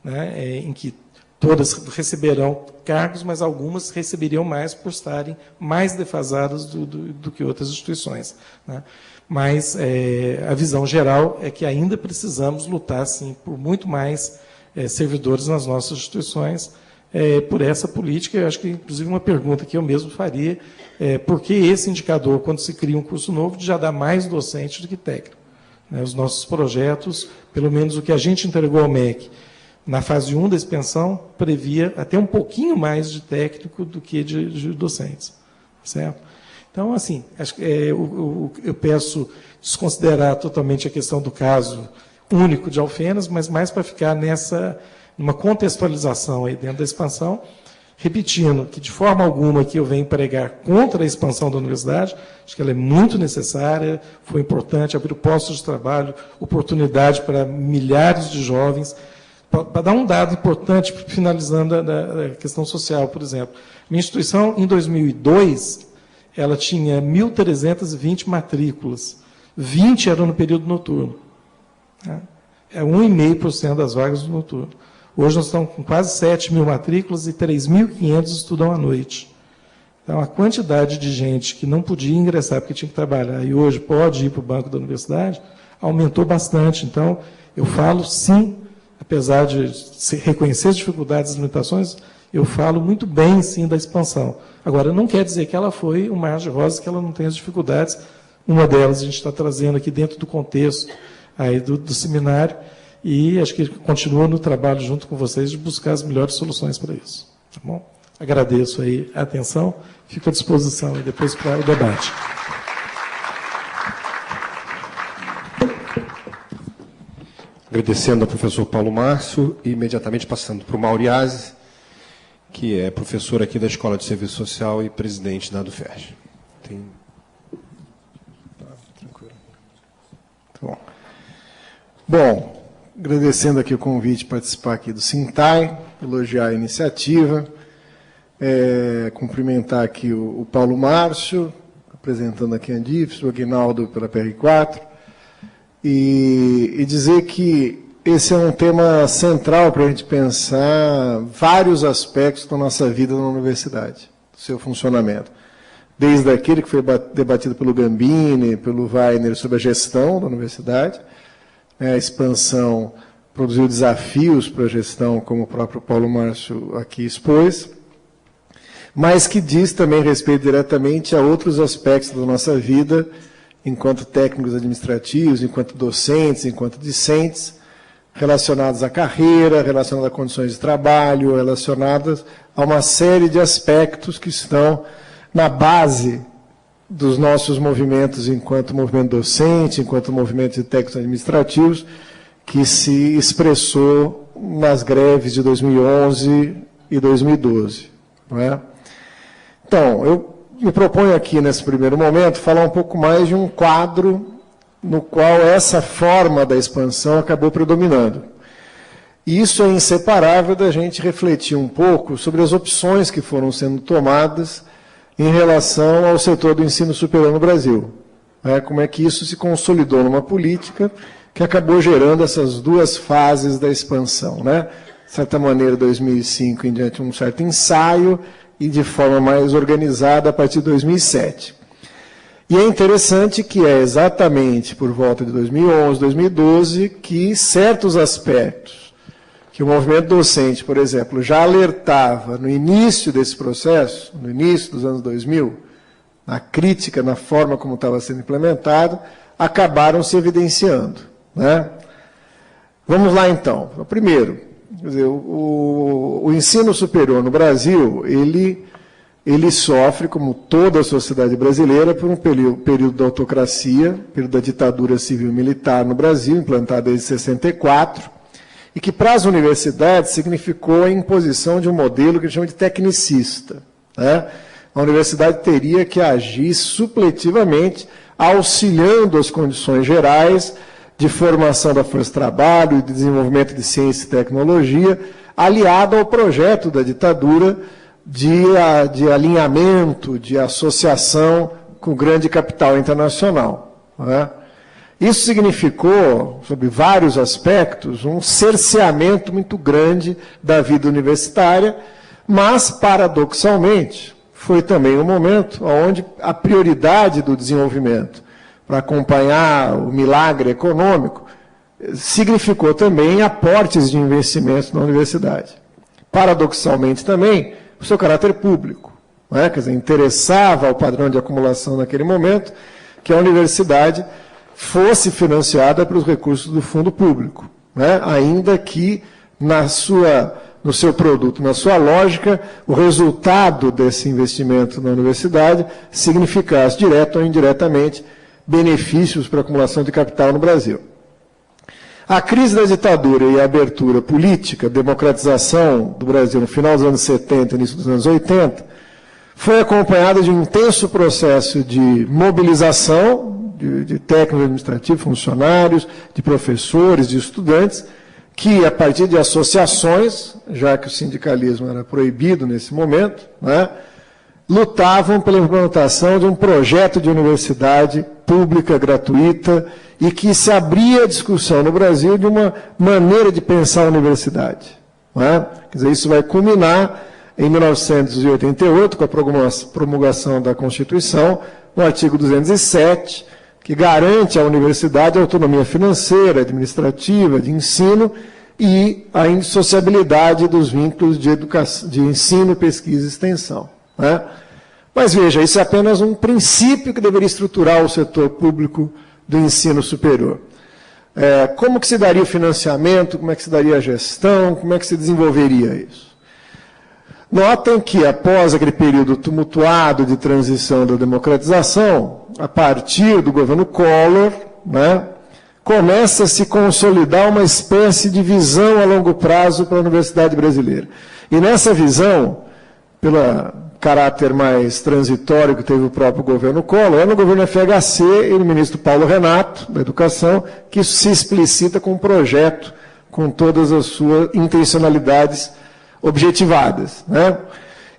né, em que todas receberão cargos, mas algumas receberiam mais por estarem mais defasadas do que outras instituições. Né? Mas a visão geral é que ainda precisamos lutar, sim, por muito mais servidores nas nossas instituições, por essa política. Eu acho que, inclusive, uma pergunta que eu mesmo faria, por que esse indicador, quando se cria um curso novo, já dá mais docente do que técnico? Né? Os nossos projetos, pelo menos o que a gente entregou ao MEC, na fase 1 da expansão, previa até um pouquinho mais de técnico do que de docentes. Certo? Então, assim, acho que, eu peço desconsiderar totalmente a questão do caso único de Alfenas, mas mais para ficar numa contextualização aí dentro da expansão, repetindo que, de forma alguma, que eu venho pregar contra a expansão da universidade, acho que ela é muito necessária, foi importante, abriu postos de trabalho, oportunidade para milhares de jovens. Para dar um dado importante, finalizando a questão social, por exemplo. Minha instituição, em 2002, ela tinha 1.320 matrículas. 20 eram no período noturno. É 1,5% das vagas do noturno. Hoje nós estamos com quase 7.000 matrículas e 3.500 estudam à noite. Então, a quantidade de gente que não podia ingressar porque tinha que trabalhar e hoje pode ir para o banco da universidade, aumentou bastante. Então, eu falo, sim, apesar de reconhecer as dificuldades e as limitações, eu falo muito bem, sim, da expansão. Agora, não quer dizer que ela foi um mar de rosas, que ela não tem as dificuldades. Uma delas a gente está trazendo aqui dentro do contexto aí do seminário, e acho que continua no trabalho junto com vocês de buscar as melhores soluções para isso. Tá bom? Agradeço aí a atenção, fico à disposição aí depois para o debate. Agradecendo ao professor Paulo Márcio e imediatamente passando para o Mauriase, que é professor aqui da Escola de Serviço Social e presidente da ADUFERJ. Tranquilo. Tá bom. Bom, agradecendo aqui o convite para participar aqui do Sintai, elogiar a iniciativa, cumprimentar aqui o Paulo Márcio, apresentando aqui a Andifes, o Aguinaldo pela PR4, e dizer que esse é um tema central para a gente pensar vários aspectos da nossa vida na universidade, do seu funcionamento. Desde aquele que foi debatido pelo Gambini, pelo Weiner, sobre a gestão da universidade, a expansão produziu desafios para a gestão, como o próprio Paulo Márcio aqui expôs, mas que diz também respeito diretamente a outros aspectos da nossa vida, enquanto técnicos administrativos, enquanto docentes, enquanto discentes, relacionados à carreira, relacionados a condições de trabalho, relacionadas a uma série de aspectos que estão na base dos nossos movimentos enquanto movimento docente, enquanto movimento de técnicos administrativos, que se expressou nas greves de 2011 e 2012. Não é? Então, eu me proponho aqui, nesse primeiro momento, falar um pouco mais de um quadro no qual essa forma da expansão acabou predominando. E isso é inseparável da gente refletir um pouco sobre as opções que foram sendo tomadas em relação ao setor do ensino superior no Brasil. Como é que isso se consolidou numa política que acabou gerando essas duas fases da expansão. De certa maneira, 2005 em diante, um certo ensaio, e de forma mais organizada a partir de 2007. E é interessante que é exatamente por volta de 2011, 2012, que certos aspectos que o movimento docente, por exemplo, já alertava no início desse processo, no início dos anos 2000, na crítica, na forma como estava sendo implementado, acabaram se evidenciando, né? Vamos lá, então. Primeiro, quer dizer, o ensino superior no Brasil, ele sofre, como toda a sociedade brasileira, por um período da autocracia, período da ditadura civil-militar no Brasil, implantada desde 64, e que, para as universidades, significou a imposição de um modelo que a gente chama de tecnicista, né? A universidade teria que agir supletivamente, auxiliando as condições gerais de formação da força de trabalho e de desenvolvimento de ciência e tecnologia, aliado ao projeto da ditadura de alinhamento, de associação com o grande capital internacional, né? Isso significou, sob vários aspectos, um cerceamento muito grande da vida universitária, mas, paradoxalmente, foi também um momento onde a prioridade do desenvolvimento para acompanhar o milagre econômico significou também aportes de investimentos na universidade. Paradoxalmente também, o seu caráter público, né? Quer dizer, interessava ao padrão de acumulação naquele momento que a universidade fosse financiada pelos recursos do fundo público, né? Ainda que no seu produto, na sua lógica, o resultado desse investimento na universidade significasse, direto ou indiretamente, benefícios para a acumulação de capital no Brasil. A crise da ditadura e a abertura política, a democratização do Brasil no final dos anos 70 e início dos anos 80, foi acompanhada de um intenso processo de mobilização de técnicos administrativos, funcionários, de professores, de estudantes, que, a partir de associações, já que o sindicalismo era proibido nesse momento, né, lutavam pela implementação de um projeto de universidade pública, gratuita, e que se abria a discussão no Brasil de uma maneira de pensar a universidade, né? Quer dizer, isso vai culminar em 1988, com a promulgação da Constituição, no artigo 207, que garante à universidade a autonomia financeira, administrativa, de ensino e a indissociabilidade dos vínculos de ensino, pesquisa e extensão, né? Mas veja, isso é apenas um princípio que deveria estruturar o setor público do ensino superior. Como que se daria o financiamento, como é que se daria a gestão, como é que se desenvolveria isso? Notem que, após aquele período tumultuado de transição da democratização, a partir do governo Collor, né, começa a se consolidar uma espécie de visão a longo prazo para a universidade brasileira. E nessa visão, pelo caráter mais transitório que teve o próprio governo Collor, é no governo FHC e no ministro Paulo Renato, da Educação, que isso se explicita com um projeto, com todas as suas intencionalidades objetivadas, né?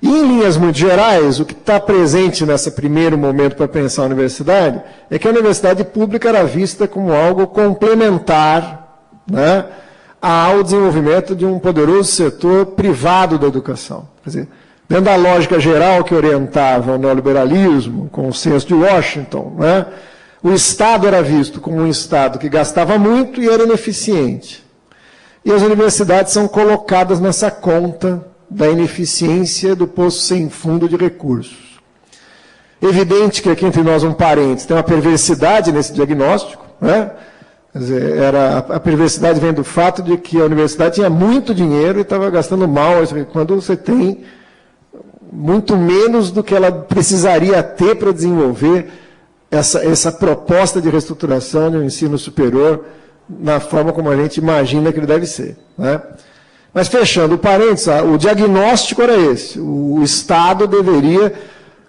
E, em linhas muito gerais, o que está presente nesse primeiro momento para pensar a universidade é que a universidade pública era vista como algo complementar, né, ao desenvolvimento de um poderoso setor privado da educação. Quer dizer, dentro da lógica geral que orientava o neoliberalismo, o consenso de Washington, né, o Estado era visto como um Estado que gastava muito e era ineficiente. E as universidades são colocadas nessa conta da ineficiência do poço sem fundo de recursos. Evidente que aqui entre nós um parênteses, tem uma perversidade nesse diagnóstico, né? Quer dizer, a perversidade vem do fato de que a universidade tinha muito dinheiro e estava gastando mal, quando você tem muito menos do que ela precisaria ter para desenvolver essa proposta de reestruturação do ensino superior na forma como a gente imagina que ele deve ser, né? Mas, fechando o parênteses, o diagnóstico era esse. O Estado deveria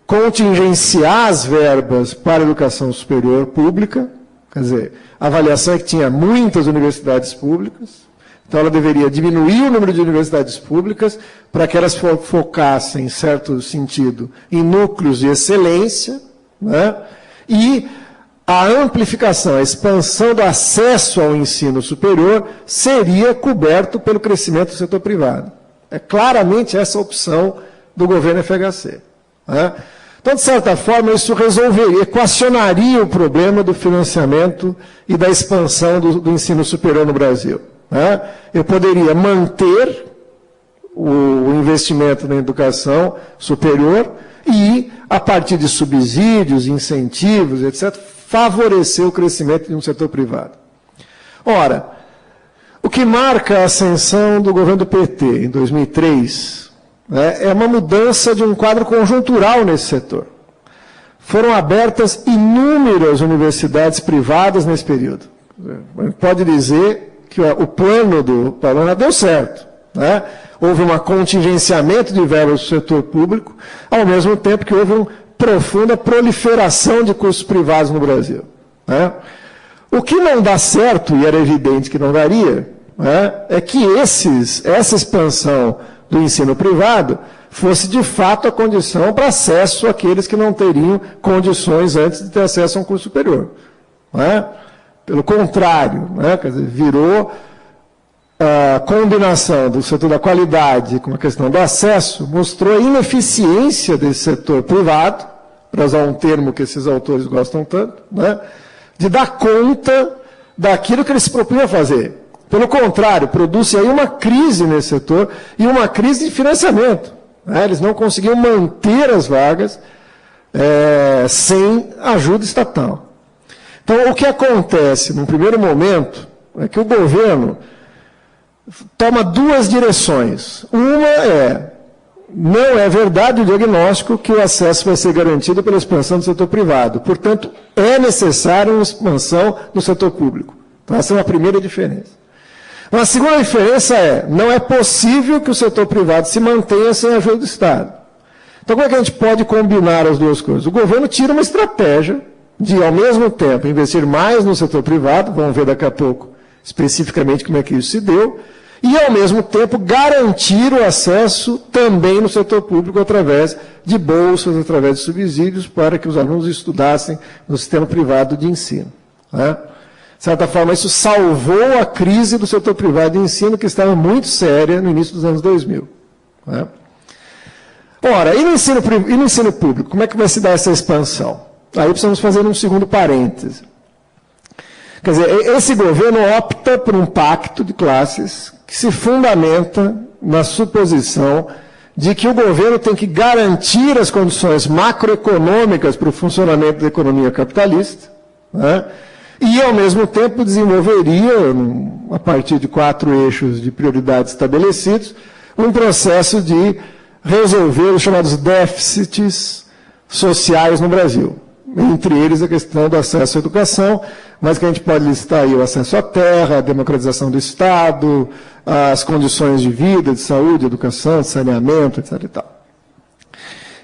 contingenciar as verbas para a educação superior pública, quer dizer, a avaliação é que tinha muitas universidades públicas, então ela deveria diminuir o número de universidades públicas para que elas focassem, em certo sentido, em núcleos de excelência, né? E a amplificação, a expansão do acesso ao ensino superior seria coberto pelo crescimento do setor privado. É claramente essa opção do governo FHC. Né? Então, de certa forma, isso resolveria, equacionaria o problema do financiamento e da expansão do ensino superior no Brasil. Né? Eu poderia manter o investimento na educação superior e, a partir de subsídios, incentivos, etc., favorecer o crescimento de um setor privado. Ora, o que marca a ascensão do governo do PT em 2003, né, é uma mudança de um quadro conjuntural nesse setor. Foram abertas inúmeras universidades privadas nesse período. Pode dizer que o plano do Paloma deu certo. Né? Houve um contingenciamento de verbas do setor público, ao mesmo tempo que houve uma profunda proliferação de cursos privados no Brasil. Né? O que não dá certo, e era evidente que não daria, né, é que essa expansão do ensino privado fosse de fato a condição para acesso àqueles que não teriam condições antes de ter acesso a um curso superior. Né? Pelo contrário, né, quer dizer, virou a combinação do setor da qualidade com a questão do acesso, mostrou a ineficiência desse setor privado, para usar um termo que esses autores gostam tanto, né, de dar conta daquilo que eles se propunham fazer. Pelo contrário, produz aí uma crise nesse setor e uma crise de financiamento. Né? Eles não conseguiam manter as vagas sem ajuda estatal. Então, o que acontece, num primeiro momento, é que o governo toma duas direções. Uma não é verdade o diagnóstico que o acesso vai ser garantido pela expansão do setor privado. Portanto, é necessária uma expansão no setor público. Então, essa é uma primeira diferença. Uma segunda diferença não é possível que o setor privado se mantenha sem a ajuda do Estado. Então, como é que a gente pode combinar as duas coisas? O governo tira uma estratégia de, ao mesmo tempo, investir mais no setor privado, vamos ver daqui a pouco especificamente como é que isso se deu, e, ao mesmo tempo, garantir o acesso também no setor público através de bolsas, através de subsídios, para que os alunos estudassem no sistema privado de ensino. Né? De certa forma, isso salvou a crise do setor privado de ensino, que estava muito séria no início dos anos 2000. Né? Ora, e no ensino público, como é que vai se dar essa expansão? Aí precisamos fazer um segundo parêntese. Quer dizer, esse governo opta por um pacto de classes que se fundamenta na suposição de que o governo tem que garantir as condições macroeconômicas para o funcionamento da economia capitalista, né? E, ao mesmo tempo, desenvolveria, a partir de 4 eixos de prioridades estabelecidos, um processo de resolver os chamados déficits sociais no Brasil. Entre eles a questão do acesso à educação, mas que a gente pode listar aí o acesso à terra, a democratização do Estado, as condições de vida, de saúde, educação, de saneamento, etc. e tal.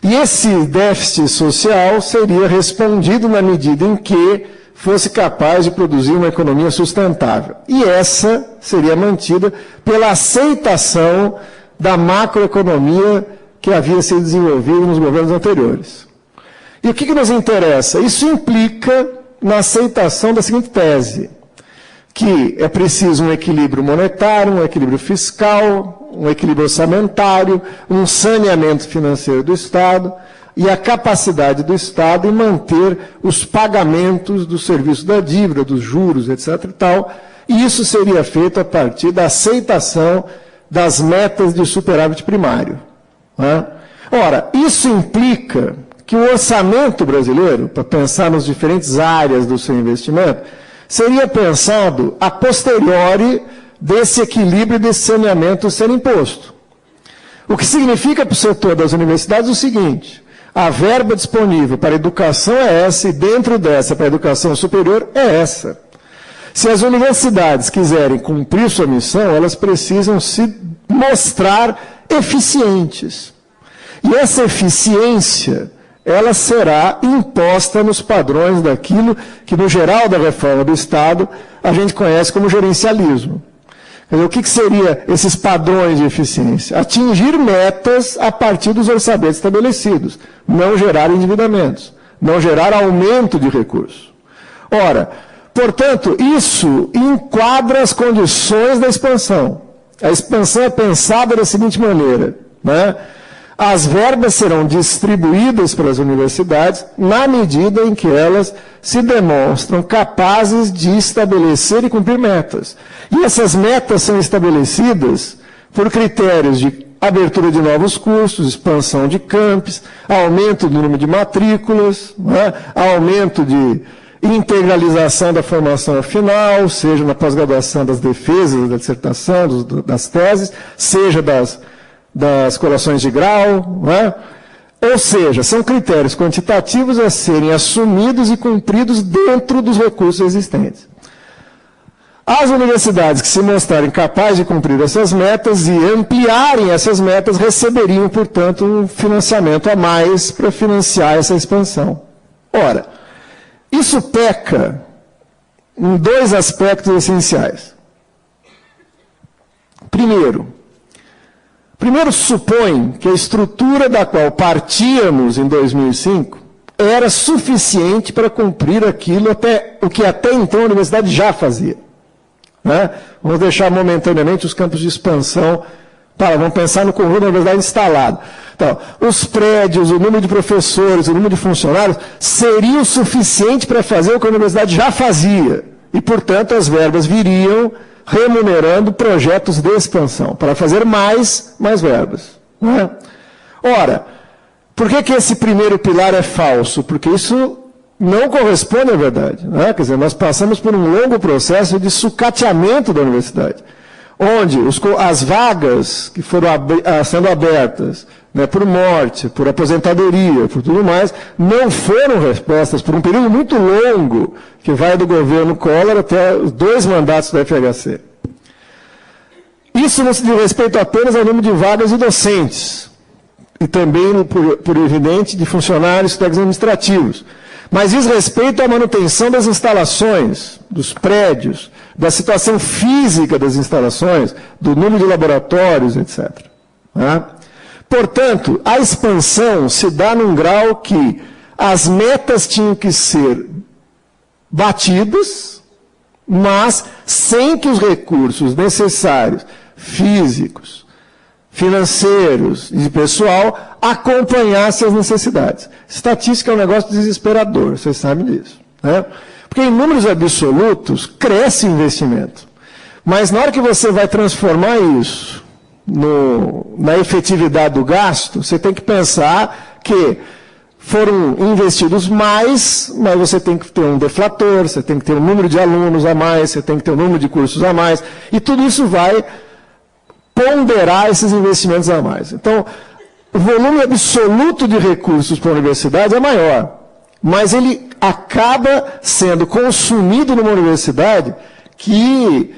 E esse déficit social seria respondido na medida em que fosse capaz de produzir uma economia sustentável. E essa seria mantida pela aceitação da macroeconomia que havia sido desenvolvida nos governos anteriores. E o que nos interessa? Isso implica na aceitação da seguinte tese, que é preciso um equilíbrio monetário, um equilíbrio fiscal, um equilíbrio orçamentário, um saneamento financeiro do Estado e a capacidade do Estado em manter os pagamentos do serviço da dívida, dos juros, etc. e tal, e isso seria feito a partir da aceitação das metas de superávit primário. Né? Ora, isso implica que o orçamento brasileiro, para pensar nas diferentes áreas do seu investimento, seria pensado a posteriori desse equilíbrio e desse saneamento ser imposto. O que significa para o setor das universidades o seguinte: a verba disponível para a educação é essa, e dentro dessa, para a educação superior, é essa. Se as universidades quiserem cumprir sua missão, elas precisam se mostrar eficientes. E essa eficiência, ela será imposta nos padrões daquilo que, no geral da reforma do Estado, a gente conhece como gerencialismo. Quer dizer, o que seriam esses padrões de eficiência? Atingir metas a partir dos orçamentos estabelecidos, não gerar endividamentos, não gerar aumento de recursos. Ora, portanto, isso enquadra as condições da expansão. A expansão é pensada da seguinte maneira, né? as verbas serão distribuídas para as universidades na medida em que elas se demonstram capazes de estabelecer e cumprir metas. E essas metas são estabelecidas por critérios de abertura de novos cursos, expansão de campos, aumento do número de matrículas, né, aumento de integralização da formação final, seja na pós-graduação das defesas, da dissertação, das teses, seja das colações de grau, né? Ou seja, são critérios quantitativos a serem assumidos e cumpridos dentro dos recursos existentes. As universidades que se mostrarem capazes de cumprir essas metas e ampliarem essas metas receberiam, portanto, um financiamento a mais para financiar essa expansão. Ora, isso peca em dois aspectos essenciais. Primeiro, supõe que a estrutura da qual partíamos em 2005 era suficiente para cumprir o que até então a universidade já fazia. Né? Vamos deixar momentaneamente os campos de expansão, vamos pensar no conjunto da universidade instalado. Então, os prédios, o número de professores, o número de funcionários, seriam suficiente para fazer o que a universidade já fazia. E, portanto, as verbas viriam remunerando projetos de expansão, para fazer mais verbas. Né? Ora, por que esse primeiro pilar é falso? Porque isso não corresponde à verdade. Né? Quer dizer, nós passamos por um longo processo de sucateamento da universidade, onde as vagas que foram sendo abertas, né, por morte, por aposentadoria, por tudo mais, não foram respostas por um período muito longo, que vai do governo Collor até os 2 mandatos da FHC. Isso não se diz respeito apenas ao número de vagas de docentes, e também, por evidente, de funcionários técnicos administrativos, mas diz respeito à manutenção das instalações, dos prédios, da situação física das instalações, do número de laboratórios, etc. Tá? Portanto, a expansão se dá num grau que as metas tinham que ser batidas, mas sem que os recursos necessários, físicos, financeiros e de pessoal, acompanhassem as necessidades. Estatística é um negócio desesperador, vocês sabem disso. Né? Porque em números absolutos, cresce o investimento. Mas na hora que você vai transformar isso na efetividade do gasto, você tem que pensar que foram investidos mais, mas você tem que ter um deflator, você tem que ter um número de alunos a mais, você tem que ter um número de cursos a mais, e tudo isso vai ponderar esses investimentos a mais. Então, o volume absoluto de recursos para a universidade é maior, mas ele acaba sendo consumido numa universidade que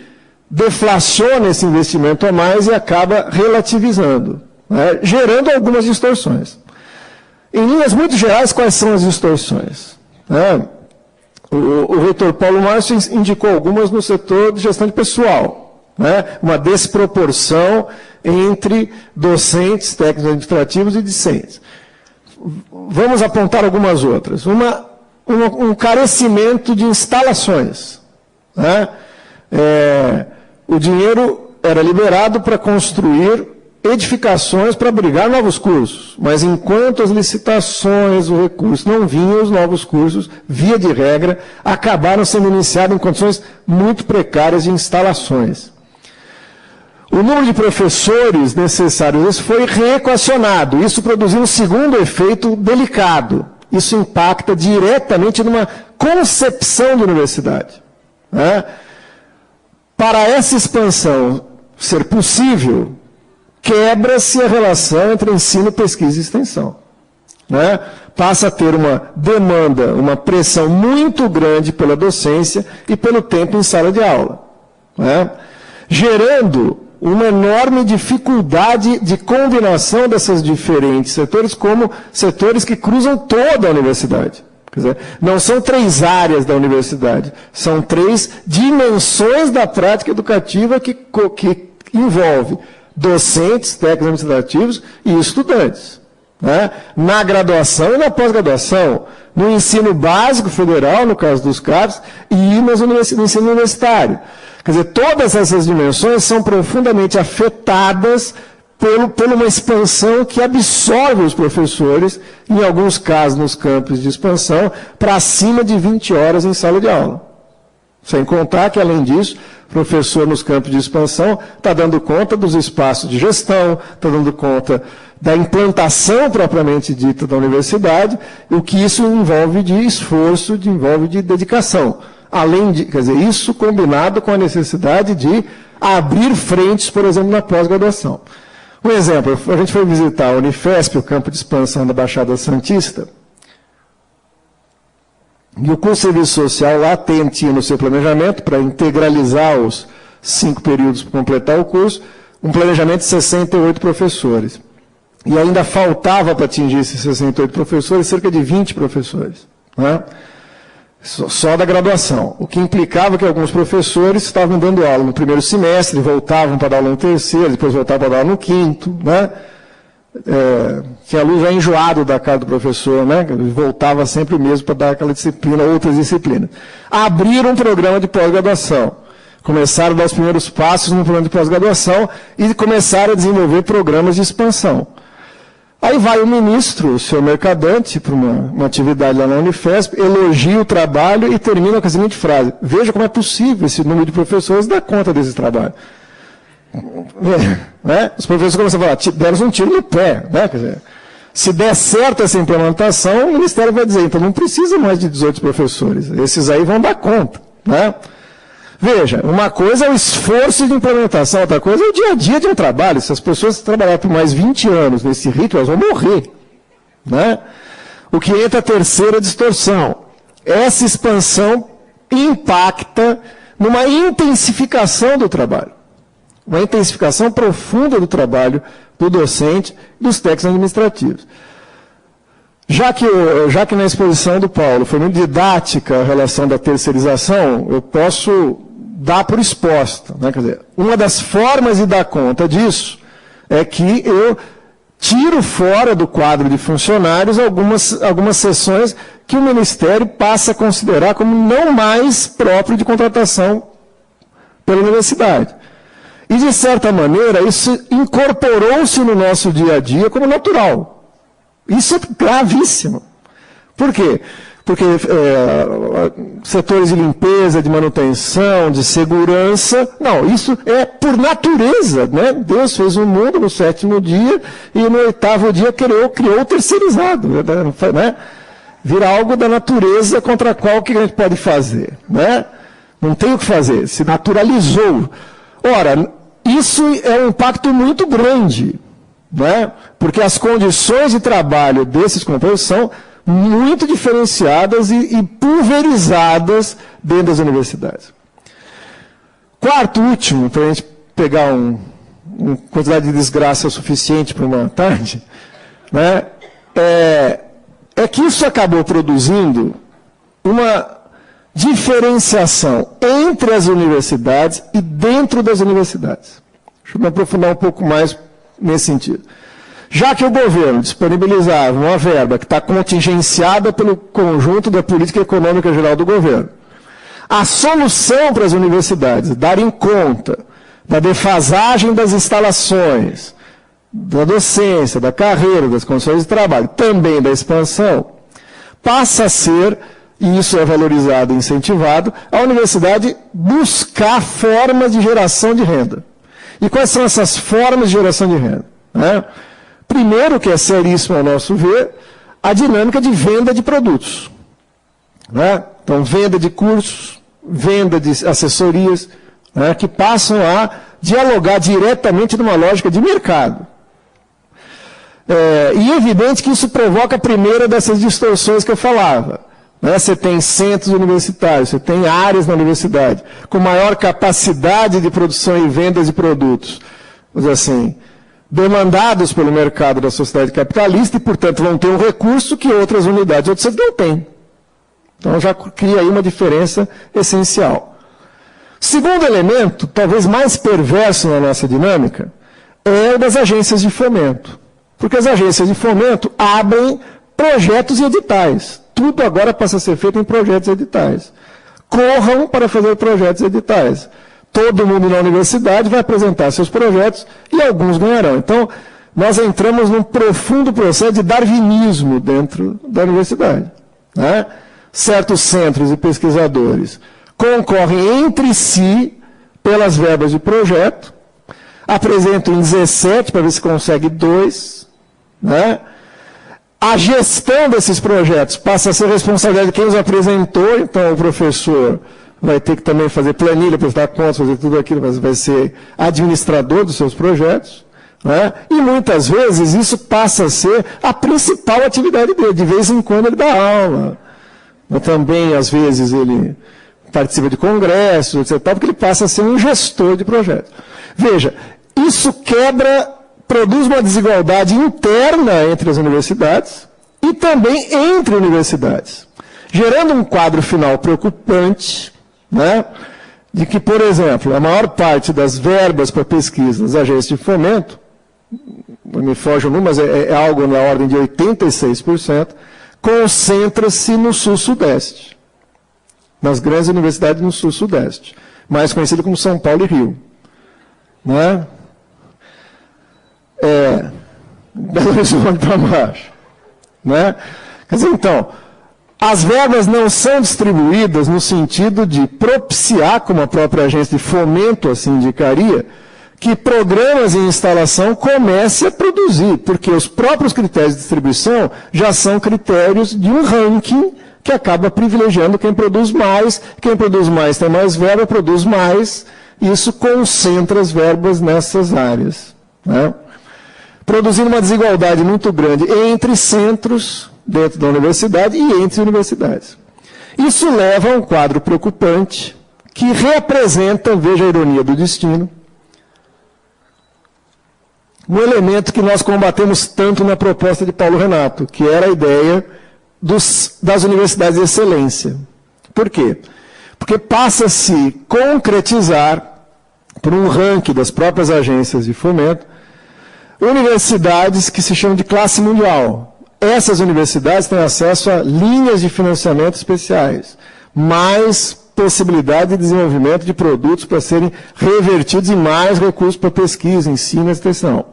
deflaciona esse investimento a mais e acaba relativizando, né, gerando algumas distorções. Em linhas muito gerais, quais são as distorções? Né? O reitor Paulo Márcio indicou algumas no setor de gestão de pessoal, né? Uma desproporção entre docentes, técnicos administrativos e discentes. Vamos apontar algumas outras. Um carecimento de instalações. Né? O dinheiro era liberado para construir edificações para abrigar novos cursos, mas enquanto as licitações, o recurso não vinham, os novos cursos, via de regra, acabaram sendo iniciados em condições muito precárias de instalações. O número de professores necessários foi reequacionado. Isso produziu um segundo efeito delicado. Isso impacta diretamente numa concepção de universidade. Né? Para essa expansão ser possível, quebra-se a relação entre ensino, pesquisa e extensão. Né? Passa a ter uma demanda, uma pressão muito grande pela docência e pelo tempo em sala de aula. Né? Gerando uma enorme dificuldade de combinação dessas diferentes setores, como setores que cruzam toda a universidade. Quer dizer, não são 3 áreas da universidade, são 3 dimensões da prática educativa que envolve docentes, técnicos administrativos e estudantes. Né? Na graduação e na pós-graduação, no ensino básico federal, no caso dos CAPs, e no ensino universitário. Quer dizer, todas essas dimensões são profundamente afetadas por uma expansão que absorve os professores, em alguns casos nos campos de expansão, para acima de 20 horas em sala de aula. Sem contar que, além disso, o professor nos campos de expansão está dando conta dos espaços de gestão, está dando conta da implantação propriamente dita da universidade, o que isso envolve de esforço, envolve de dedicação. Além de, quer dizer, isso combinado com a necessidade de abrir frentes, por exemplo, na pós-graduação. Um exemplo, a gente foi visitar a Unifesp, o campo de expansão da Baixada Santista, e o curso de serviço social lá tinha no seu planejamento, para integralizar os 5 períodos para completar o curso, um planejamento de 68 professores. E ainda faltava para atingir esses 68 professores, cerca de 20 professores, né? Só da graduação. O que implicava que alguns professores estavam dando aula no primeiro semestre, voltavam para dar aula no terceiro, depois voltavam para dar aula no quinto, né? Que a luz já enjoado da cara do professor, né? Ele voltava sempre o mesmo para dar aquela disciplina, outras disciplinas. Abriram um programa de pós-graduação. Começaram a dar os primeiros passos no programa de pós-graduação e começaram a desenvolver programas de expansão. Aí vai o ministro, o senhor Mercadante, para uma atividade lá na Unifesp, elogia o trabalho e termina com a seguinte frase: veja como é possível esse número de professores dar conta desse trabalho. Né? Os professores começam a falar, deram um tiro no pé. Né? Quer dizer, se der certo essa implementação, o Ministério vai dizer, então não precisa mais de 18 professores, esses aí vão dar conta. Né? Veja, uma coisa é o esforço de implementação, outra coisa é o dia a dia de um trabalho. Se as pessoas trabalharem por mais 20 anos nesse ritmo, elas vão morrer. Né? O que entra a terceira distorção. Essa expansão impacta numa intensificação do trabalho. Uma intensificação profunda do trabalho do docente e dos técnicos administrativos. Já que na exposição do Paulo foi muito didática a relação da terceirização, eu posso dar por exposta. Né? Quer dizer, uma das formas de dar conta disso é que eu tiro fora do quadro de funcionários algumas seções que o Ministério passa a considerar como não mais próprio de contratação pela universidade. E, de certa maneira, isso incorporou-se no nosso dia a dia como natural. Isso é gravíssimo. Por quê? Porque setores de limpeza, de manutenção, de segurança, não, isso é por natureza. Né? Deus fez o mundo no 7º dia e no 8º dia criou o terceirizado. Né? Vira algo da natureza contra a qual que a gente pode fazer. Né? Não tem o que fazer, se naturalizou. Ora, isso é um impacto muito grande, né? Porque as condições de trabalho desses companheiros são muito diferenciadas e pulverizadas dentro das universidades. Quarto, último, para a gente pegar uma quantidade de desgraça suficiente para uma tarde, né? É que isso acabou produzindo uma diferenciação entre as universidades e dentro das universidades. Deixa eu me aprofundar um pouco mais nesse sentido. Já que o governo disponibilizava uma verba que está contingenciada pelo conjunto da política econômica geral do governo, a solução para as universidades darem conta da defasagem das instalações, da docência, da carreira, das condições de trabalho, também da expansão, passa a ser, e isso é valorizado e incentivado, a universidade buscar formas de geração de renda. E quais são essas formas de geração de renda? Né? Primeiro, que é seríssimo ao nosso ver, a dinâmica de venda de produtos. Né? Então, venda de cursos, venda de assessorias, né, que passam a dialogar diretamente numa lógica de mercado. E é evidente que isso provoca a primeira dessas distorções que eu falava. Né? Você tem centros universitários, você tem áreas na universidade com maior capacidade de produção e venda de produtos, vamos dizer assim, demandados pelo mercado da sociedade capitalista e, portanto, vão ter um recurso que outras unidades, outros não têm. Então, já cria aí uma diferença essencial. Segundo elemento, talvez mais perverso na nossa dinâmica, é o das agências de fomento. Porque as agências de fomento abrem projetos e editais. Tudo agora passa a ser feito em projetos e editais. Corram para fazer projetos e editais. todo mundo na universidade vai apresentar seus projetos e alguns ganharão. Então, nós entramos num profundo processo de darwinismo dentro da universidade, né? Certos centros e pesquisadores concorrem entre si pelas verbas de projeto, apresentam em 17 para ver se consegue 2, né? A gestão desses projetos passa a ser responsabilidade de quem os apresentou, então o professor vai ter que também fazer planilha, prestar contas, fazer tudo aquilo, mas vai ser administrador dos seus projetos, né? E muitas vezes isso passa a ser a principal atividade dele. De vez em quando ele dá aula, mas também às vezes ele participa de congressos, etc., porque ele passa a ser um gestor de projetos. Veja, isso produz uma desigualdade interna entre as universidades e também entre universidades, gerando um quadro final preocupante, né, de que, por exemplo, a maior parte das verbas para pesquisa das agências de fomento, me foge o número, mas é algo na ordem de 86%, concentra-se no Sul-Sudeste, nas grandes universidades no Sul-Sudeste, mais conhecido como São Paulo e Rio, né? Belo Horizonte para baixo, né? Quer dizer, então, as verbas não são distribuídas no sentido de propiciar, como a própria agência de fomento assim indicaria, que programas em instalação comecem a produzir, porque os próprios critérios de distribuição já são critérios de um ranking que acaba privilegiando quem produz mais tem mais verba, produz mais, e isso concentra as verbas nessas áreas, né? Produzindo uma desigualdade muito grande entre centros dentro da universidade e entre universidades. Isso leva a um quadro preocupante que representa, veja a ironia do destino, um elemento que nós combatemos tanto na proposta de Paulo Renato, que era a ideia das universidades de excelência. Por quê? Porque passa a se concretizar, por um ranking das próprias agências de fomento, universidades que se chamam de classe mundial. Essas universidades têm acesso a linhas de financiamento especiais, mais possibilidade de desenvolvimento de produtos para serem revertidos em mais recursos para pesquisa, ensino e extensão.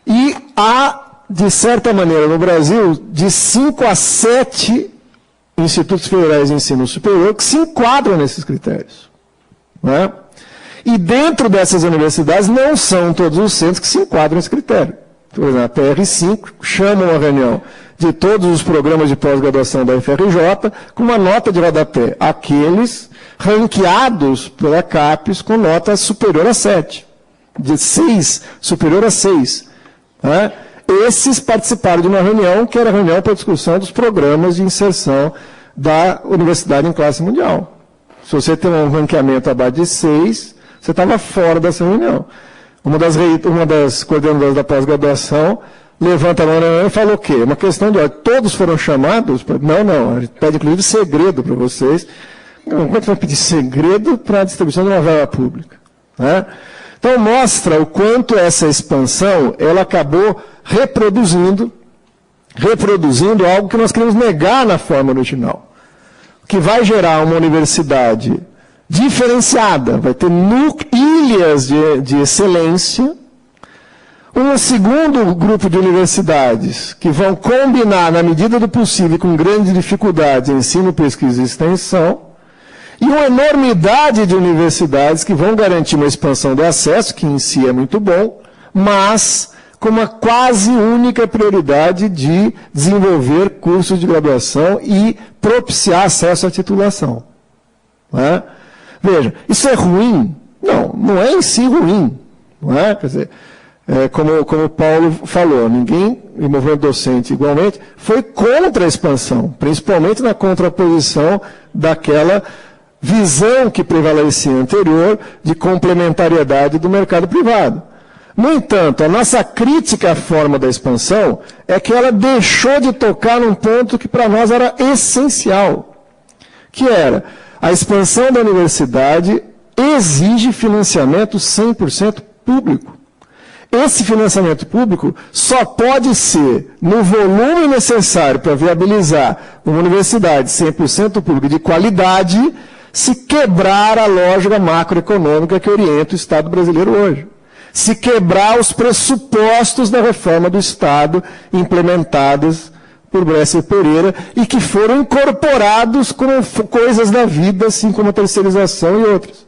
E há, de certa maneira, no Brasil, de 5 a 7 institutos federais de ensino superior que se enquadram nesses critérios, né? E dentro dessas universidades não são todos os centros que se enquadram nesse critério. Por exemplo, a PR5 chama uma reunião de todos os programas de pós-graduação da FRJ com uma nota de rodapé. Aqueles ranqueados pela CAPES com nota superior a 7. De 6, superior a 6. Né? Esses participaram de uma reunião que era a reunião para discussão dos programas de inserção da universidade em classe mundial. Se você tem um ranqueamento abaixo de 6, você estava fora dessa reunião. Uma das coordenadoras da pós-graduação levanta a mão e fala o quê? Uma questão de, todos foram chamados? Não, a gente pede inclusive segredo para vocês. Como é que vai pedir segredo para a distribuição de uma verba pública? Né? Então mostra o quanto essa expansão, ela acabou reproduzindo algo que nós queremos negar na forma original. Que vai gerar uma universidade diferenciada, vai ter ilhas de excelência, um segundo grupo de universidades que vão combinar, na medida do possível, com grandes dificuldades, ensino, pesquisa e extensão, e uma enormidade de universidades que vão garantir uma expansão de acesso, que em si é muito bom, mas com uma quase única prioridade de desenvolver cursos de graduação e propiciar acesso à titulação. Não é? Veja, isso é ruim? Não é em si ruim. Não é? Quer dizer, como o Paulo falou, ninguém, e o movimento docente igualmente, foi contra a expansão, principalmente na contraposição daquela visão que prevalecia anterior de complementariedade do mercado privado. No entanto, a nossa crítica à forma da expansão é que ela deixou de tocar num ponto que para nós era essencial, que era a expansão da universidade exige financiamento 100% público. Esse financiamento público só pode ser no volume necessário para viabilizar uma universidade 100% pública de qualidade se quebrar a lógica macroeconômica que orienta o Estado brasileiro hoje. Se quebrar os pressupostos da reforma do Estado implementadas por Bresser Pereira e que foram incorporados como coisas da vida, assim como a terceirização e outras.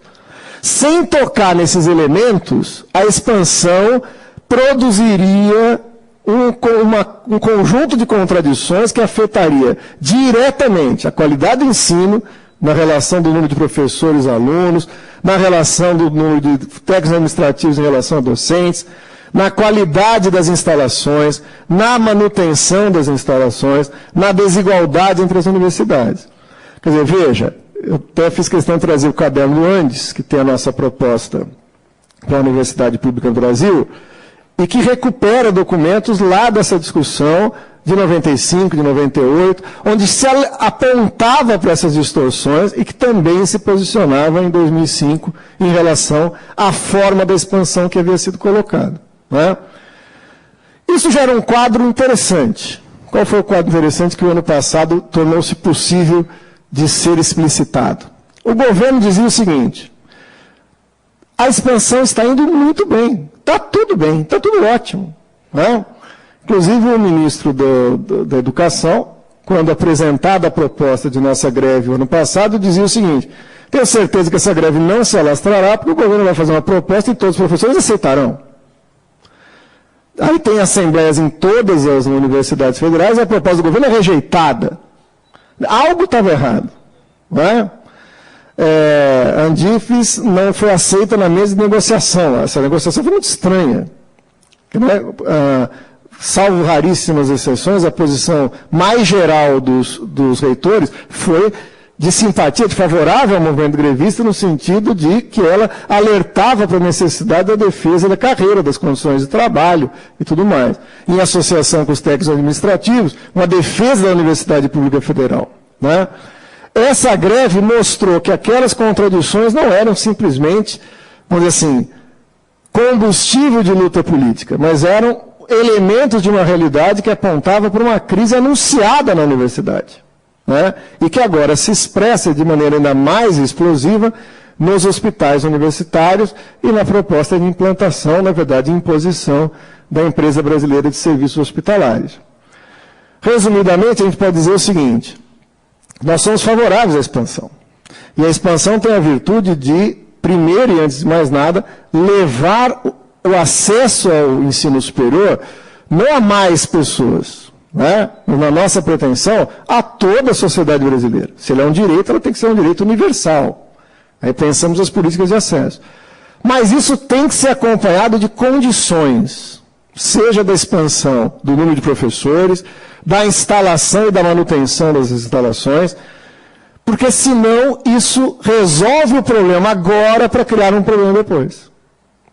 Sem tocar nesses elementos, a expansão produziria um conjunto de contradições que afetaria diretamente a qualidade do ensino, na relação do número de professores e alunos, na relação do número de técnicos administrativos em relação a docentes, na qualidade das instalações, na manutenção das instalações, na desigualdade entre as universidades. Quer dizer, veja, eu até fiz questão de trazer o caderno do Andes, que tem a nossa proposta para a Universidade Pública do Brasil, e que recupera documentos lá dessa discussão de 95, de 98, onde se apontava para essas distorções e que também se posicionava em 2005 em relação à forma da expansão que havia sido colocada. Não é? Isso gera um quadro interessante. Qual foi o quadro interessante que o ano passado tornou-se possível de ser explicitado? O governo dizia o seguinte: a expansão está indo muito bem, está tudo bem, está tudo ótimo. Né? Inclusive o ministro da Educação, quando apresentada a proposta de nossa greve o ano passado, dizia o seguinte: tenho certeza que essa greve não se alastrará, porque o governo vai fazer uma proposta e todos os professores aceitarão. Aí tem assembleias em todas as universidades federais e a proposta do governo é rejeitada. Algo estava errado. Não é? A Andifes não foi aceita na mesa de negociação. Essa negociação foi muito estranha. Salvo raríssimas exceções, a posição mais geral dos reitores foi de simpatia, de favorável ao movimento grevista, no sentido de que ela alertava para a necessidade da defesa da carreira, das condições de trabalho e tudo mais. Em associação com os técnicos administrativos, uma defesa da Universidade Pública Federal. Né? Essa greve mostrou que aquelas contradições não eram simplesmente, vamos dizer assim, combustível de luta política, mas eram elementos de uma realidade que apontava para uma crise anunciada na universidade. Né? E que agora se expressa de maneira ainda mais explosiva nos hospitais universitários e na proposta de implantação, na verdade, imposição da empresa brasileira de serviços hospitalares. Resumidamente, a gente pode dizer o seguinte: nós somos favoráveis à expansão. E a expansão tem a virtude de, primeiro e antes de mais nada, levar o acesso ao ensino superior não a mais pessoas, né? Na nossa pretensão, a toda a sociedade brasileira. Se ele é um direito, ela tem que ser um direito universal. Aí pensamos as políticas de acesso. Mas isso tem que ser acompanhado de condições, seja da expansão do número de professores, da instalação e da manutenção das instalações, porque senão isso resolve o problema agora para criar um problema depois.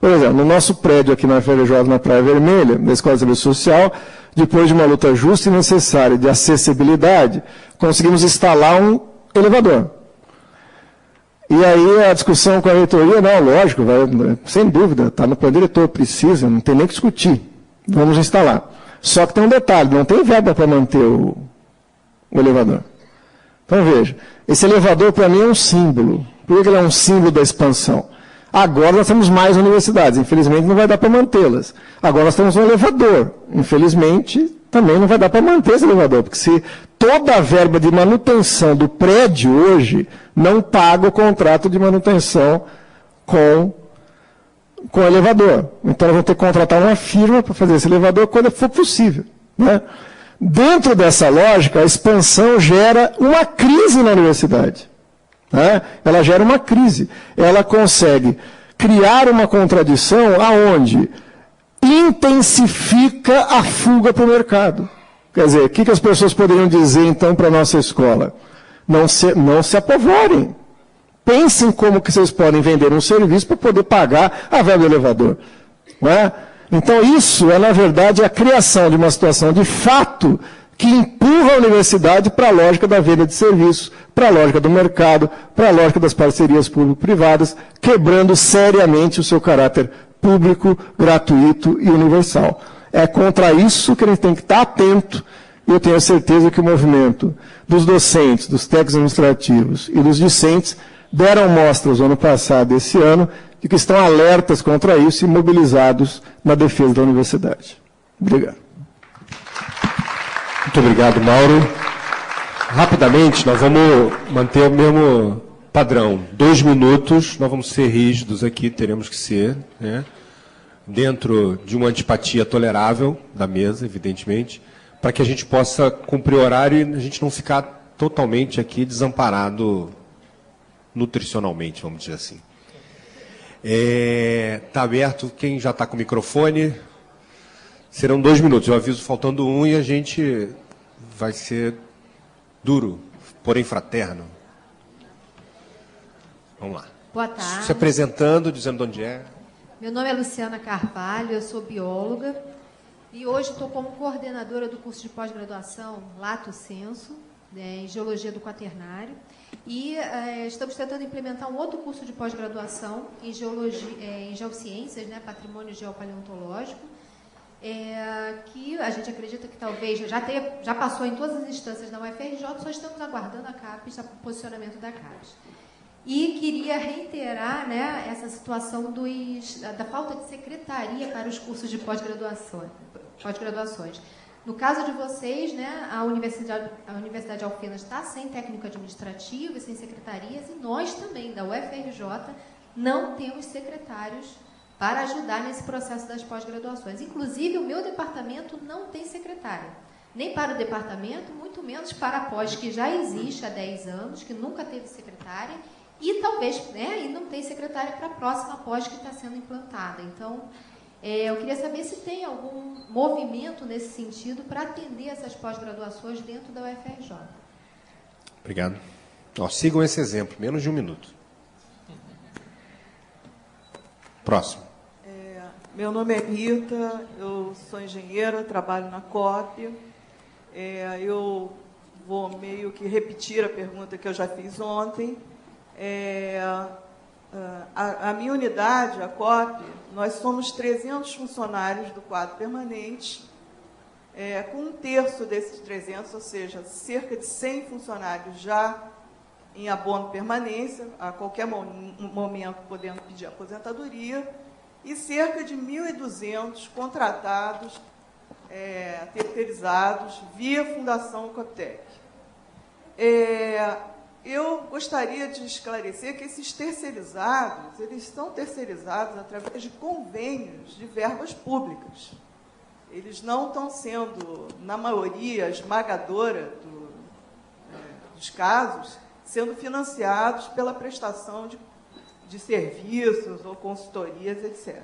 Por exemplo, no nosso prédio aqui na FRJ, na Praia Vermelha, da Escola de Serviço Social, depois de uma luta justa e necessária de acessibilidade, conseguimos instalar um elevador. E aí a discussão com a reitoria, não, lógico, sem dúvida, está no plano diretor, precisa, não tem nem que discutir, vamos instalar. Só que tem um detalhe, não tem verba para manter o elevador. Então veja, esse elevador para mim é um símbolo. Por que ele é um símbolo da expansão? Agora nós temos mais universidades, infelizmente não vai dar para mantê-las. Agora nós temos um elevador, infelizmente também não vai dar para manter esse elevador, porque se toda a verba de manutenção do prédio hoje não paga o contrato de manutenção com o elevador. Então, nós vamos ter que contratar uma firma para fazer esse elevador quando for possível. Né? Dentro dessa lógica, a expansão gera uma crise na universidade. Né? Ela gera uma crise. Ela consegue criar uma contradição aonde intensifica a fuga para o mercado. Quer dizer, o que as pessoas poderiam dizer, então, para a nossa escola? Não se apavorem. Pensem como que vocês podem vender um serviço para poder pagar a verba do elevador. Não é? Então, isso é, na verdade, a criação de uma situação de fato que empurra a universidade para a lógica da venda de serviços, para a lógica do mercado, para a lógica das parcerias público-privadas, quebrando seriamente o seu caráter público, gratuito e universal. É contra isso que a gente tem que estar atento, e eu tenho a certeza que o movimento dos docentes, dos técnicos administrativos e dos discentes deram mostras no ano passado e esse ano de que estão alertas contra isso e mobilizados na defesa da universidade. Obrigado. Muito obrigado, Mauro. Rapidamente, nós vamos manter o mesmo padrão. 2 minutos, nós vamos ser rígidos aqui, teremos que ser, né? Dentro de uma antipatia tolerável da mesa, evidentemente, para que a gente possa cumprir o horário e a gente não ficar totalmente aqui desamparado nutricionalmente, vamos dizer assim. Está aberto, quem já está com o microfone, serão 2 minutos. Eu aviso faltando 1 e a gente vai ser duro, porém fraterno. Vamos lá. Boa tarde. Se apresentando, dizendo de onde é. Meu nome é Luciana Carvalho, eu sou bióloga e hoje estou como coordenadora do curso de pós-graduação Lato Sensu, em Geologia do Quaternário, e estamos tentando implementar um outro curso de pós-graduação em Geociências, né, Patrimônio Geopaleontológico, que a gente acredita que talvez já passou em todas as instâncias da UFRJ, só estamos aguardando a CAPES, o posicionamento da CAPES. E queria reiterar, né, essa situação da falta de secretaria para os cursos de pós-graduações. No caso de vocês, né, a Universidade de Alfenas está sem técnico administrativo e sem secretarias, e nós também, da UFRJ, não temos secretários para ajudar nesse processo das pós-graduações. Inclusive, o meu departamento não tem secretária. Nem para o departamento, muito menos para a pós, que já existe há 10 anos, que nunca teve secretária, e talvez, né, e não tem secretária para a próxima pós que está sendo implantada. Então, eu queria saber se tem algum movimento nesse sentido para atender essas pós-graduações dentro da UFRJ. Obrigado. Sigam esse exemplo, menos de 1 minuto. Próximo. Meu nome é Rita, eu sou engenheira, trabalho na COP. Eu vou meio que repetir a pergunta que eu já fiz ontem. A minha unidade, a COP, nós somos 300 funcionários do quadro permanente, com 1/3 desses 300, ou seja, cerca de 100 funcionários já em abono permanência, a qualquer momento podendo pedir aposentadoria, e cerca de 1.200 contratados, terceirizados, via Fundação Coptec. Eu gostaria de esclarecer que esses terceirizados, eles são terceirizados através de convênios de verbas públicas. Eles não estão sendo, na maioria esmagadora dos casos, sendo financiados pela prestação de serviços ou consultorias, etc.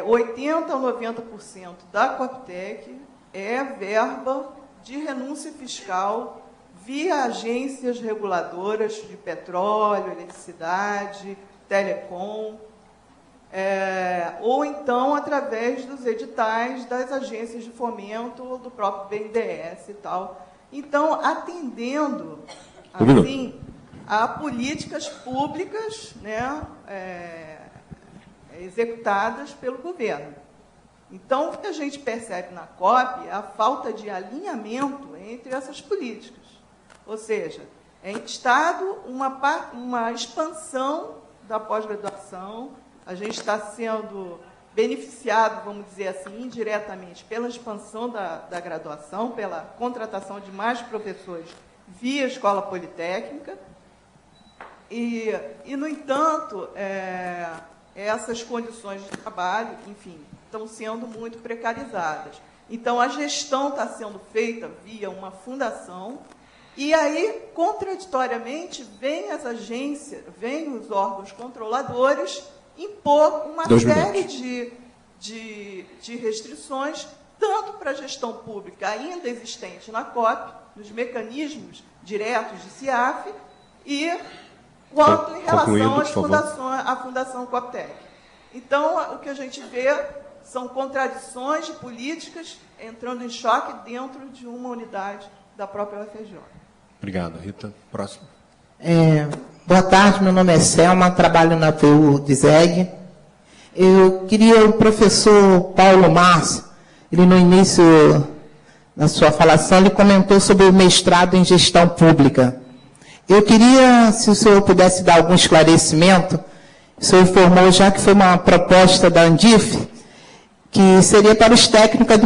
80% a 90% da Coptec é verba de renúncia fiscal via agências reguladoras de petróleo, eletricidade, telecom, ou então através dos editais das agências de fomento ou do próprio BNDES e tal. Então, atendendo, assim, a políticas públicas, né, executadas pelo governo. Então, o que a gente percebe na COP é a falta de alinhamento entre essas políticas. Ou seja, é instado uma expansão da pós-graduação, a gente está sendo beneficiado, vamos dizer assim, indiretamente pela expansão da graduação, pela contratação de mais professores via escola politécnica, e no entanto, essas condições de trabalho, enfim, estão sendo muito precarizadas. Então, a gestão está sendo feita via uma fundação, e aí, contraditoriamente, vêm as agências, vêm os órgãos controladores impor uma série de restrições, tanto para a gestão pública ainda existente na COP, nos mecanismos diretos de CIAF, e quanto em relação à Fundação Coptec. Então, o que a gente vê são contradições de políticas entrando em choque dentro de uma unidade da própria UFRJ. Obrigado, Rita. Próximo. Boa tarde, meu nome é Selma, trabalho na TU de ZEG. Eu queria o professor Paulo Márcio, ele no início da sua falação, ele comentou sobre o mestrado em gestão pública. Eu queria, se o senhor pudesse dar algum esclarecimento, o senhor informou já que foi uma proposta da Andif, que seria para os técnicos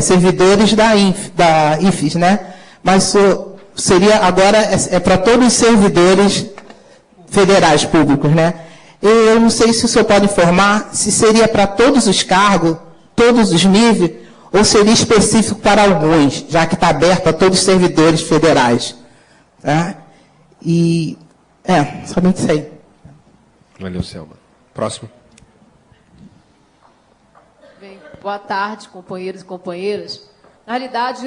servidores da IFES, né? Mas seria agora para todos os servidores federais públicos, né? Eu não sei se o senhor pode informar se seria para todos os cargos, todos os níveis, ou seria específico para alguns, já que está aberto a todos os servidores federais. Tá? E, somente isso aí. Valeu, Selma. Próximo. Bem, boa tarde, companheiros e companheiras. Na realidade,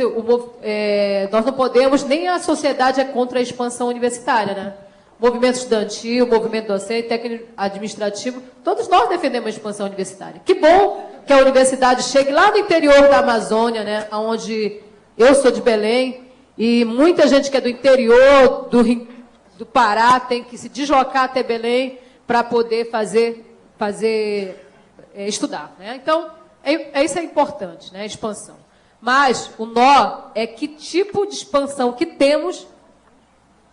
nós não podemos, nem a sociedade é contra a expansão universitária, né? Movimento estudantil, movimento docente, técnico administrativo, todos nós defendemos a expansão universitária. Que bom que a universidade chegue lá no interior da Amazônia, né? Onde eu sou de Belém, e muita gente que é do interior do Pará tem que se deslocar até Belém para poder estudar, né? Então, isso é importante, né? A expansão. Mas o nó é que tipo de expansão que temos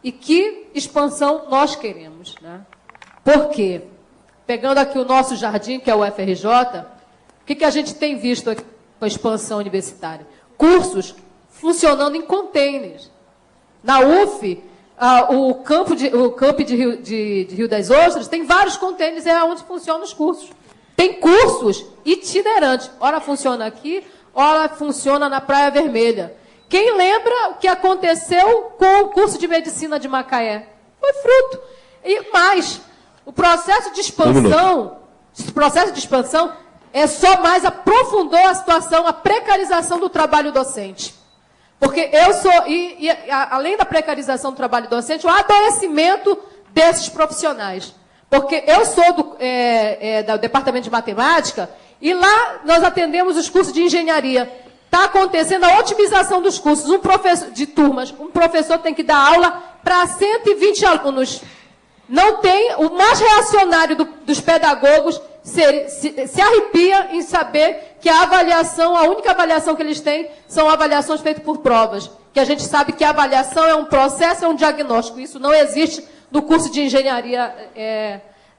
e que expansão nós queremos, né? Por quê? Pegando aqui o nosso jardim, que é o FRJ, o que a gente tem visto aqui com a expansão universitária? Cursos funcionando em containers. Na UF, o campo de Rio das Ostras tem vários containers, é onde funcionam os cursos. Tem cursos itinerantes. Ora funciona aqui, ora funciona na Praia Vermelha. Quem lembra o que aconteceu com o curso de medicina de Macaé? Foi fruto. E mais, o processo de expansão só mais aprofundou a situação, a precarização do trabalho docente. Porque além da precarização do trabalho docente, o adoecimento desses profissionais. Porque eu sou do departamento de matemática e lá nós atendemos os cursos de engenharia. Está acontecendo a otimização dos cursos. Um professor tem que dar aula para 120 alunos. Não tem, o mais reacionário dos pedagogos se arrepia em saber que a única avaliação que eles têm são avaliações feitas por provas. Que a gente sabe que a avaliação é um processo, é um diagnóstico. Isso não existe no curso de engenharia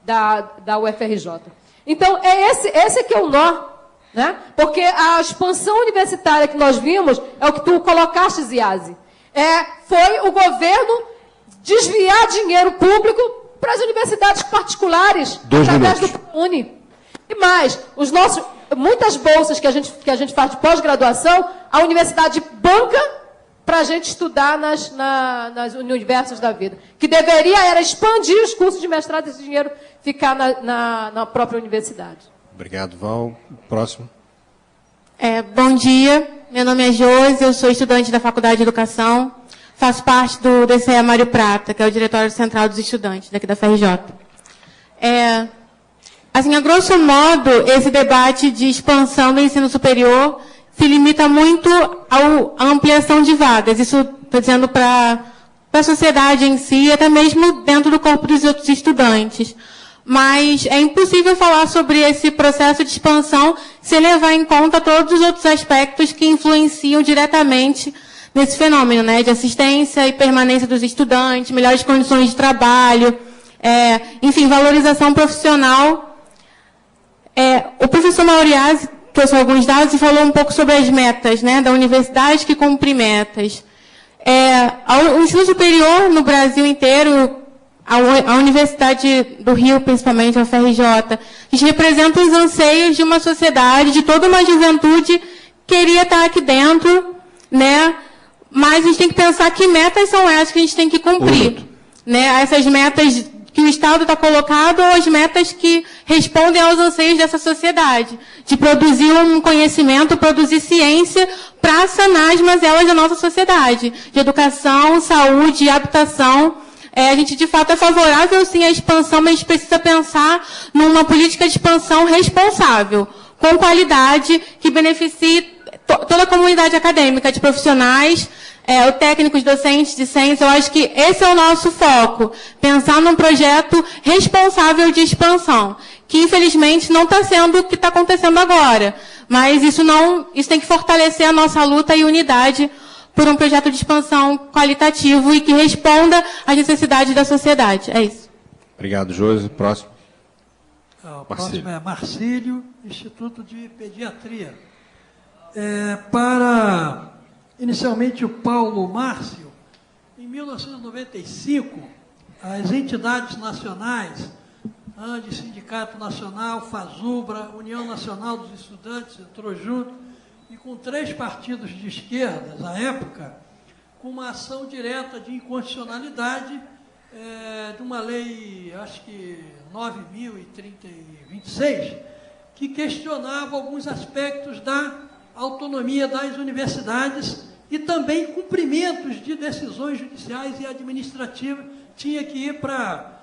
da UFRJ. Então, esse que é o nó. Né? Porque a expansão universitária que nós vimos é o que tu colocaste, Ziase. Foi o governo desviar dinheiro público para as universidades particulares, através do ProUni. E mais, muitas bolsas que a gente faz de pós-graduação, a universidade banca para a gente estudar nas universos da vida. Que era expandir os cursos de mestrado e esse dinheiro ficar na própria universidade. Obrigado, Val. Próximo. Bom dia, meu nome é Josi, eu sou estudante da Faculdade de Educação, faço parte do DCE Mário Prata, que é o Diretório Central dos Estudantes, daqui da FRJ. Assim, a grosso modo, esse debate de expansão do ensino superior se limita muito à ampliação de vagas. Isso estou dizendo para a sociedade em si, até mesmo dentro do corpo dos outros estudantes. Mas é impossível falar sobre esse processo de expansão sem levar em conta todos os outros aspectos que influenciam diretamente nesse fenômeno, né? De assistência e permanência dos estudantes, melhores condições de trabalho, enfim, valorização profissional. O professor Mauriase trouxe alguns dados e falou um pouco sobre as metas, né, da universidade que cumpre metas. O ensino superior no Brasil inteiro, a Universidade do Rio, principalmente, a UFRJ, a gente representa os anseios de uma sociedade, de toda uma juventude que queria estar aqui dentro, né? Mas a gente tem que pensar que metas são essas que a gente tem que cumprir. Né? Essas metas que o Estado está colocado ou as metas que respondem aos anseios dessa sociedade, de produzir um conhecimento, produzir ciência para sanar as mazelas da nossa sociedade, de educação, saúde e habitação. A gente, de fato, é favorável, sim, à expansão, mas a gente precisa pensar numa política de expansão responsável, com qualidade, que beneficie toda a comunidade acadêmica, de profissionais, técnicos, docentes, discentes. Eu acho que esse é o nosso foco, pensar num projeto responsável de expansão, que, infelizmente, não está sendo o que está acontecendo agora. Mas isso tem que fortalecer a nossa luta e unidade por um projeto de expansão qualitativo e que responda às necessidades da sociedade. É isso. Obrigado, Josi. Próximo. O próximo é Marcílio, Instituto de Pediatria. Para, inicialmente, o Paulo Márcio, em 1995, as entidades nacionais, ANDE, Sindicato Nacional, FASUBRA, União Nacional dos Estudantes, entrou junto, e com 3 partidos de esquerda, à época, com uma ação direta de inconstitucionalidade de uma lei, acho que 9.026, que questionava alguns aspectos da autonomia das universidades e também cumprimentos de decisões judiciais e administrativas tinha que ir para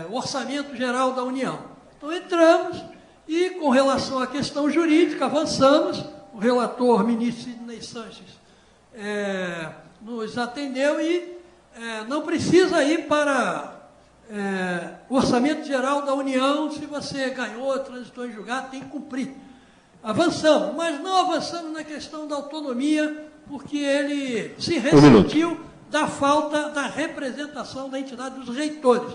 o Orçamento Geral da União. Então, entramos e, com relação à questão jurídica, avançamos. O relator, ministro Sidney Sanches, nos atendeu e não precisa ir para o Orçamento Geral da União. Se você ganhou, transitou em julgado, tem que cumprir. Avançamos, mas não avançamos na questão da autonomia, porque ele se ressentiu da falta da representação da entidade dos reitores.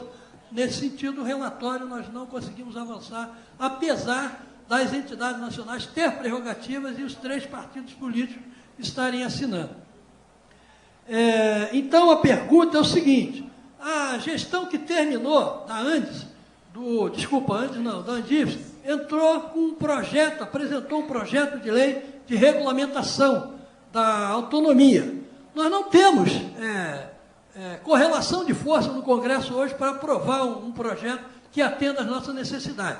Nesse sentido, o relatório nós não conseguimos avançar, apesar das entidades nacionais ter prerrogativas e os 3 partidos políticos estarem assinando. Então, a pergunta é o seguinte: a gestão que terminou da Andes, da Andifes, entrou com um projeto, apresentou um projeto de lei de regulamentação da autonomia. Nós não temos correlação de força no Congresso hoje para aprovar um projeto que atenda às nossas necessidades.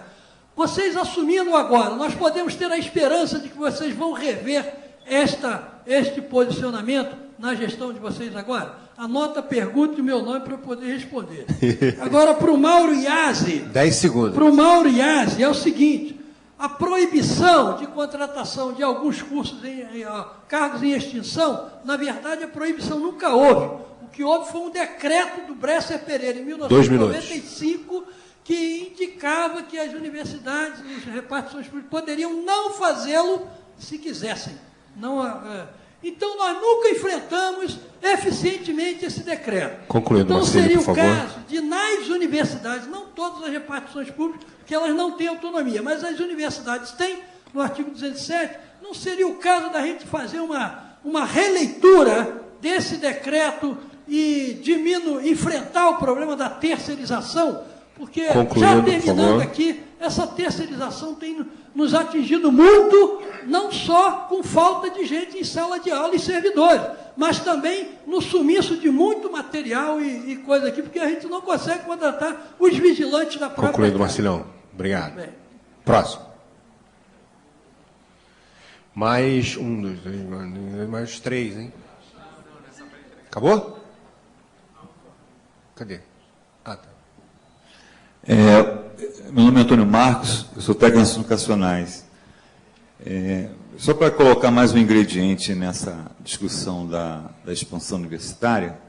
Vocês assumindo agora, nós podemos ter a esperança de que vocês vão rever este posicionamento na gestão de vocês agora? Anota a pergunta e o meu nome para eu poder responder. Agora, para o Mauro Iazzi. 10 segundos. Para o Mauro Iazzi é o seguinte: a proibição de contratação de alguns cursos cargos em extinção, na verdade, a proibição nunca houve. O que houve foi um decreto do Bresser Pereira, em 1995, que indicava que as universidades, as repartições públicas, poderiam não fazê-lo se quisessem. Então, nós nunca enfrentamos eficientemente esse decreto. Concluindo, então, Marcílio, seria por o favor. caso de, nas universidades, não todas as repartições públicas, que elas não têm autonomia, mas as universidades têm, no artigo 207, não seria o caso da gente fazer uma releitura desse decreto e enfrentar o problema da terceirização? Porque, já terminando aqui, essa terceirização tem nos atingido muito, não só com falta de gente em sala de aula e servidores, mas também no sumiço de muito material e coisa aqui, porque a gente não consegue contratar os vigilantes da própria... Concluindo, Marcilhão. Obrigado. Bem. Próximo. Mais 1, 2, 3, mais 3, hein? Acabou? Cadê? Ah, tá. Meu nome é Antônio Marcos, eu sou técnico educacionais. Só para colocar mais um ingrediente nessa discussão da expansão universitária,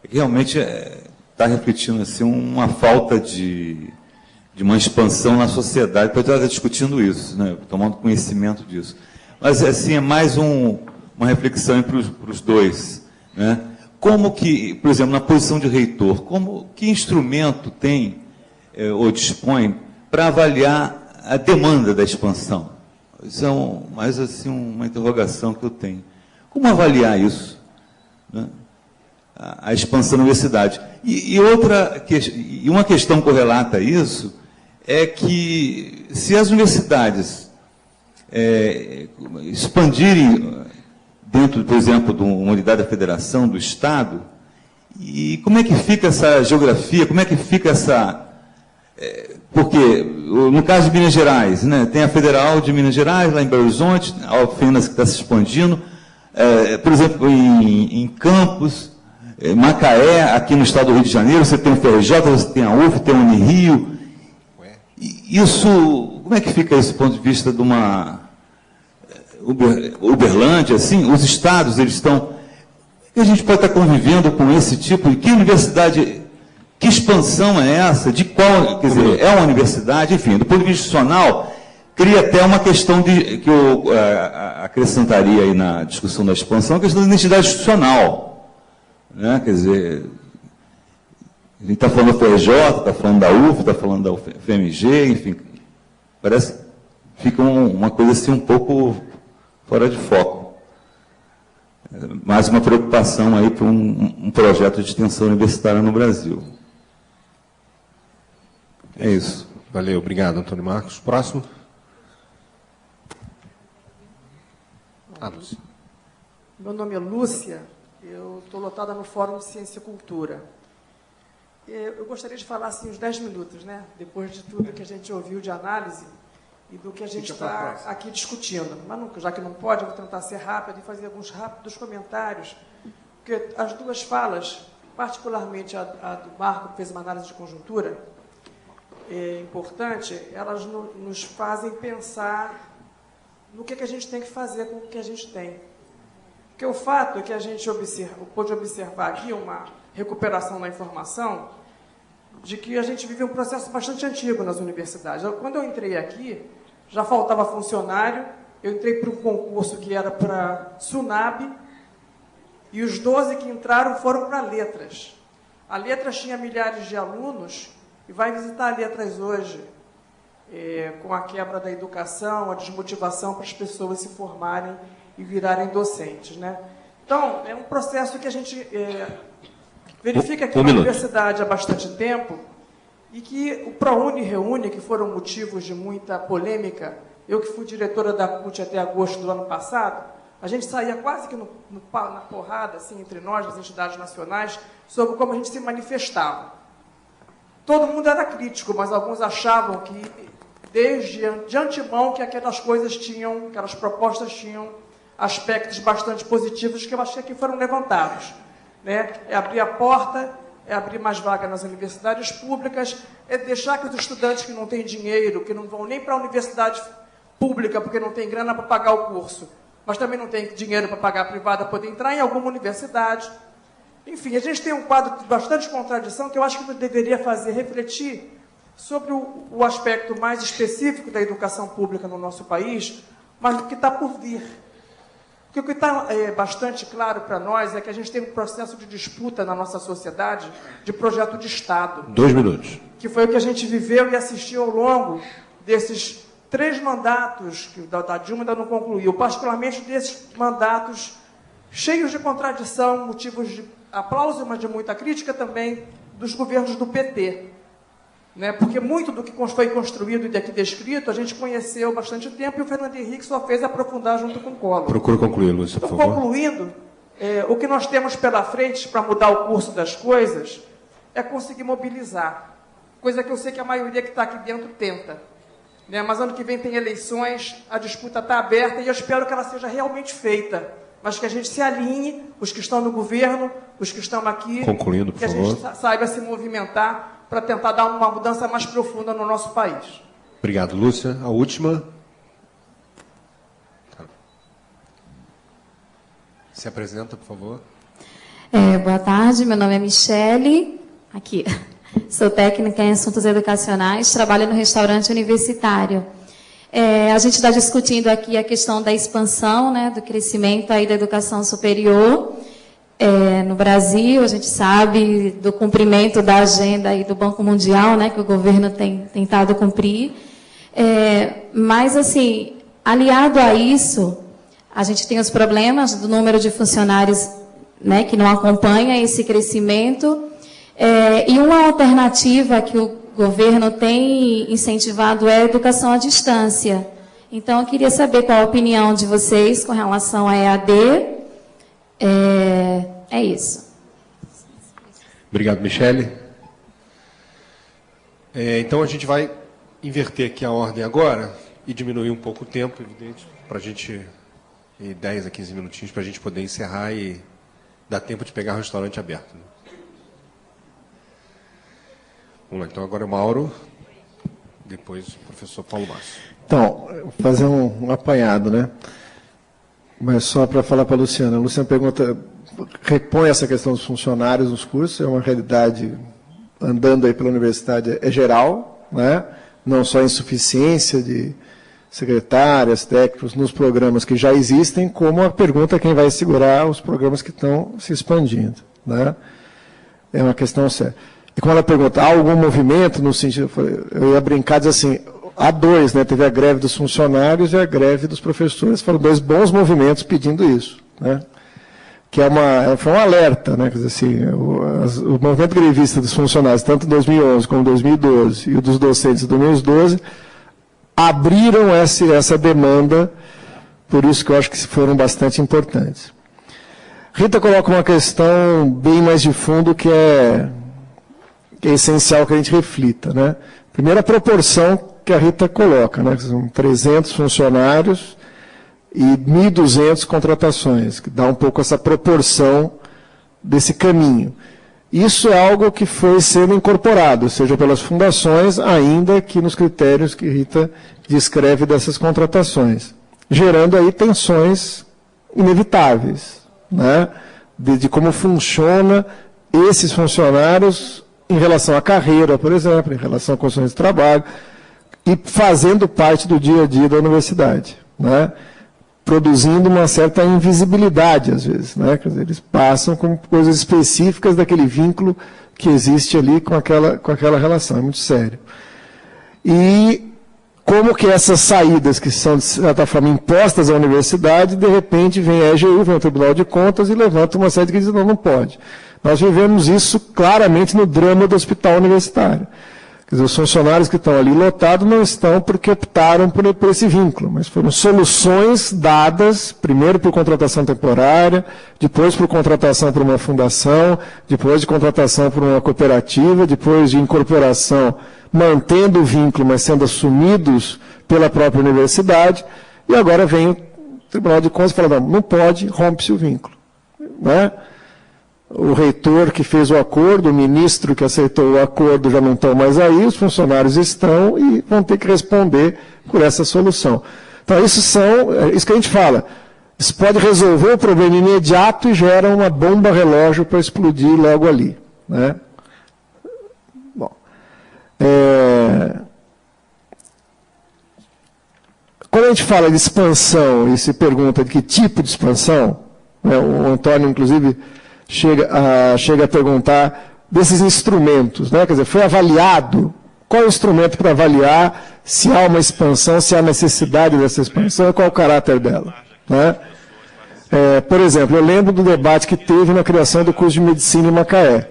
é que realmente está refletindo assim, uma falta de uma expansão na sociedade, para estar discutindo isso, né, tomando conhecimento disso. Mas assim, é mais uma reflexão para os dois. Né? Como que, por exemplo, na posição de reitor, que instrumento tem ou dispõe para avaliar a demanda da expansão? Isso é mais assim, uma interrogação que eu tenho. Como avaliar isso? Né? A expansão da universidade. E uma questão correlata a isso é que, se as universidades expandirem dentro, por exemplo, de uma unidade da federação, do Estado, e como é que fica essa geografia, como é que fica essa... Porque, no caso de Minas Gerais, né, tem a Federal de Minas Gerais, lá em Belo Horizonte, a Alfenas que está se expandindo, por exemplo, em Campos, Macaé, aqui no estado do Rio de Janeiro, você tem o FRJ, você tem a UF, tem a Unirio. Isso, como é que fica esse ponto de vista de uma Uberlândia, assim? Os estados, eles estão... A gente pode estar convivendo com esse tipo de... Que universidade... Que expansão é essa? De qual, quer dizer, é uma universidade, enfim, do ponto de vista institucional, cria até uma questão que eu acrescentaria aí na discussão da expansão, a questão da identidade institucional. Né? Quer dizer, a gente está falando da FRJ, está falando da UF, está falando da UFMG, enfim, parece que fica uma coisa assim um pouco fora de foco. Mais uma preocupação aí para um projeto de extensão universitária no Brasil. É isso. Valeu, obrigado, Antônio Marcos. Próximo. Lúcia. Meu nome é Lúcia, eu estou lotada no Fórum de Ciência e Cultura. Eu gostaria de falar assim, uns 10 minutos, né? Depois de tudo que a gente ouviu de análise e do que a gente está aqui discutindo. Mas, já que não pode, eu vou tentar ser rápido e fazer alguns rápidos comentários, porque as duas falas, particularmente a do Marco, que fez uma análise de conjuntura, importante, elas nos fazem pensar no que a gente tem que fazer com o que a gente tem. Porque o fato é que a gente pôde observar aqui uma recuperação da informação de que a gente vive um processo bastante antigo nas universidades. Quando eu entrei aqui, já faltava funcionário, eu entrei para um concurso que era para SUNAB, e os 12 que entraram foram para Letras. A Letras tinha milhares de alunos, e vai visitar a Letras hoje, com a quebra da educação, a desmotivação para as pessoas se formarem e virarem docentes. Né? Então, é um processo que a gente verifica aqui na universidade há bastante tempo, e que o ProUni e ReUni, que foram motivos de muita polêmica, eu que fui diretora da CUT até agosto do ano passado, a gente saía quase que na porrada, assim, entre nós, as entidades nacionais, sobre como a gente se manifestava. Todo mundo era crítico, mas alguns achavam que, de antemão, que aquelas propostas tinham aspectos bastante positivos que eu achei que foram levantados. Né? É abrir a porta, é abrir mais vaga nas universidades públicas, é deixar que os estudantes que não têm dinheiro, que não vão nem para a universidade pública porque não tem grana para pagar o curso, mas também não tem dinheiro para pagar a privada, poder entrar em alguma universidade. Enfim, a gente tem um quadro de bastante contradição que eu acho que deveria fazer refletir sobre o aspecto mais específico da educação pública no nosso país, mas do que está por vir. Porque o que está bastante claro para nós é que a gente tem um processo de disputa na nossa sociedade de projeto de Estado. 2 minutos. Que foi o que a gente viveu e assistiu ao longo desses 3 mandatos, que da Dilma ainda não concluiu, particularmente desses mandatos cheios de contradição, motivos de aplauso, mas de muita crítica também, dos governos do PT. Né? Porque muito do que foi construído e aqui descrito, a gente conheceu há bastante tempo e o Fernando Henrique só fez aprofundar junto com o Collor. Procure concluir, Lúcia, por favor. Concluindo, o que nós temos pela frente para mudar o curso das coisas é conseguir mobilizar. Coisa que eu sei que a maioria que está aqui dentro tenta. Né? Mas ano que vem tem eleições, a disputa está aberta e eu espero que ela seja realmente feita. Mas que a gente se alinhe, os que estão no governo, os que estão aqui, concluindo, por favor, que a gente saiba se movimentar para tentar dar uma mudança mais profunda no nosso país. Obrigado, Lúcia. A última. Se apresenta, por favor. Boa tarde, meu nome é Michele. Aqui. Sou técnica em assuntos educacionais, trabalho no restaurante universitário. A gente está discutindo aqui a questão da expansão, né, do crescimento aí da educação superior no Brasil. A gente sabe do cumprimento da agenda aí do Banco Mundial, né, que o governo tem tentado cumprir. Mas, assim, aliado a isso, a gente tem os problemas do número de funcionários, né, que não acompanha esse crescimento. E uma alternativa que o governo tem incentivado é a educação à distância. Então, eu queria saber qual a opinião de vocês com relação à EAD. É isso. Obrigado, Michele. Então, a gente vai inverter aqui a ordem agora e diminuir um pouco o tempo, evidente, para a gente, 10 a 15 minutinhos, para a gente poder encerrar e dar tempo de pegar o restaurante aberto. Né? Vamos lá, então agora é o Mauro, depois o professor Paulo Márcio. Então, vou fazer um apanhado, né? Mas só para falar para a Luciana. A Luciana pergunta, repõe essa questão dos funcionários nos cursos, é uma realidade, andando aí pela universidade, é geral, né? Não só insuficiência secretárias, técnicos, nos programas que já existem, como a pergunta quem vai segurar os programas que estão se expandindo. Né? É uma questão séria. E quando ela pergunta, há algum movimento no sentido, eu ia brincar e dizer assim, há dois, né? Teve a greve dos funcionários e a greve dos professores, foram dois bons movimentos pedindo isso. Né? Que foi um alerta, né? Quer dizer, assim, o movimento grevista dos funcionários, tanto em 2011 como em 2012, e o dos docentes em 2012, abriram essa demanda, por isso que eu acho que foram bastante importantes. Rita coloca uma questão bem mais de fundo que é essencial que a gente reflita. Né? Primeiro, a proporção que a Rita coloca, né? São 300 funcionários e 1.200 contratações, que dá um pouco essa proporção desse caminho. Isso é algo que foi sendo incorporado, seja pelas fundações, ainda que nos critérios que Rita descreve dessas contratações, gerando aí tensões inevitáveis, né? de como funciona esses funcionários em relação à carreira, por exemplo, em relação a condições de trabalho, e fazendo parte do dia a dia da universidade, né? Produzindo uma certa invisibilidade, às vezes. Né? Quer dizer, eles passam com coisas específicas daquele vínculo que existe ali com aquela relação. É muito sério. E como que essas saídas, que são, de certa forma, impostas à universidade, de repente vem a EGU, vem o Tribunal de Contas e levanta uma série que diz, não pode. Nós vivemos isso claramente no drama do hospital universitário. Quer dizer, os funcionários que estão ali lotados não estão porque optaram por esse vínculo, mas foram soluções dadas, primeiro por contratação temporária, depois por contratação por uma fundação, depois de contratação por uma cooperativa, depois de incorporação, mantendo o vínculo, mas sendo assumidos pela própria universidade, e agora vem o Tribunal de Contas e fala, não pode, rompe-se o vínculo. Né? O reitor que fez o acordo, o ministro que aceitou o acordo já não estão mais aí, os funcionários estão e vão ter que responder por essa solução. Então, isso que a gente fala. Isso pode resolver o problema imediato e gera uma bomba relógio para explodir logo ali. Né? Bom, quando a gente fala de expansão e se pergunta de que tipo de expansão, né, o Antônio, inclusive, chega a perguntar desses instrumentos, né? Quer dizer, foi avaliado, qual é o instrumento para avaliar se há uma expansão, se há necessidade dessa expansão e qual é o caráter dela. Né? Por exemplo, eu lembro do debate que teve na criação do curso de medicina em Macaé.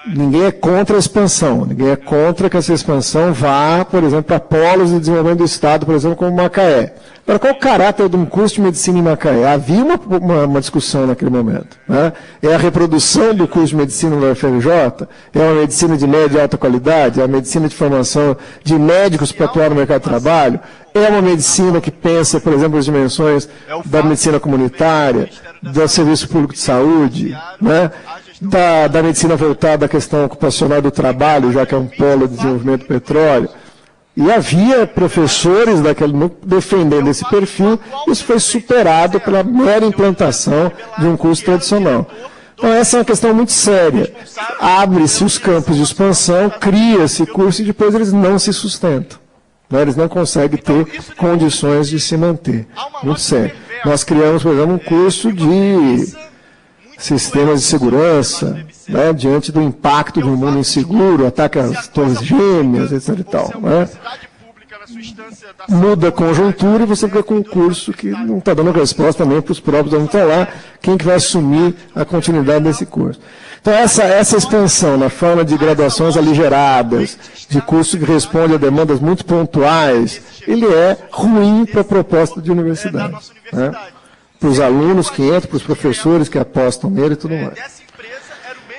Ninguém é contra a expansão, ninguém é contra que essa expansão vá, por exemplo, para polos de desenvolvimento do Estado, por exemplo, como Macaé. Agora, qual o caráter de um curso de medicina em Macaé? Havia uma discussão naquele momento. Né? É a reprodução do curso de medicina da UFRJ? É uma medicina de média e alta qualidade? É a medicina de formação de médicos para atuar no mercado de trabalho? É uma medicina que pensa, por exemplo, as dimensões da medicina comunitária, do serviço público de saúde, né? Da medicina voltada à questão ocupacional do trabalho, já que é um polo de desenvolvimento do petróleo. E havia professores daquele núcleo defendendo esse perfil, isso foi superado pela mera implantação de um curso tradicional. Então, essa é uma questão muito séria. Abre-se os campos de expansão, cria-se curso e depois eles não se sustentam. Né? Eles não conseguem ter condições de se manter. Muito sério. Nós criamos, por exemplo, um curso de sistemas de segurança, né, diante do impacto de um mundo inseguro, ataque às torres gêmeas, etc. E tal, né? Muda a conjuntura e você fica com um curso que não está dando resposta nem para os próprios alunos que estão lá, quem que vai assumir a continuidade desse curso. Então, essa expansão na forma de graduações aligeradas, de curso que responde a demandas muito pontuais, ele é ruim para a proposta de universidade. Né? Para os alunos que entram, para os professores que apostam nele e tudo mais.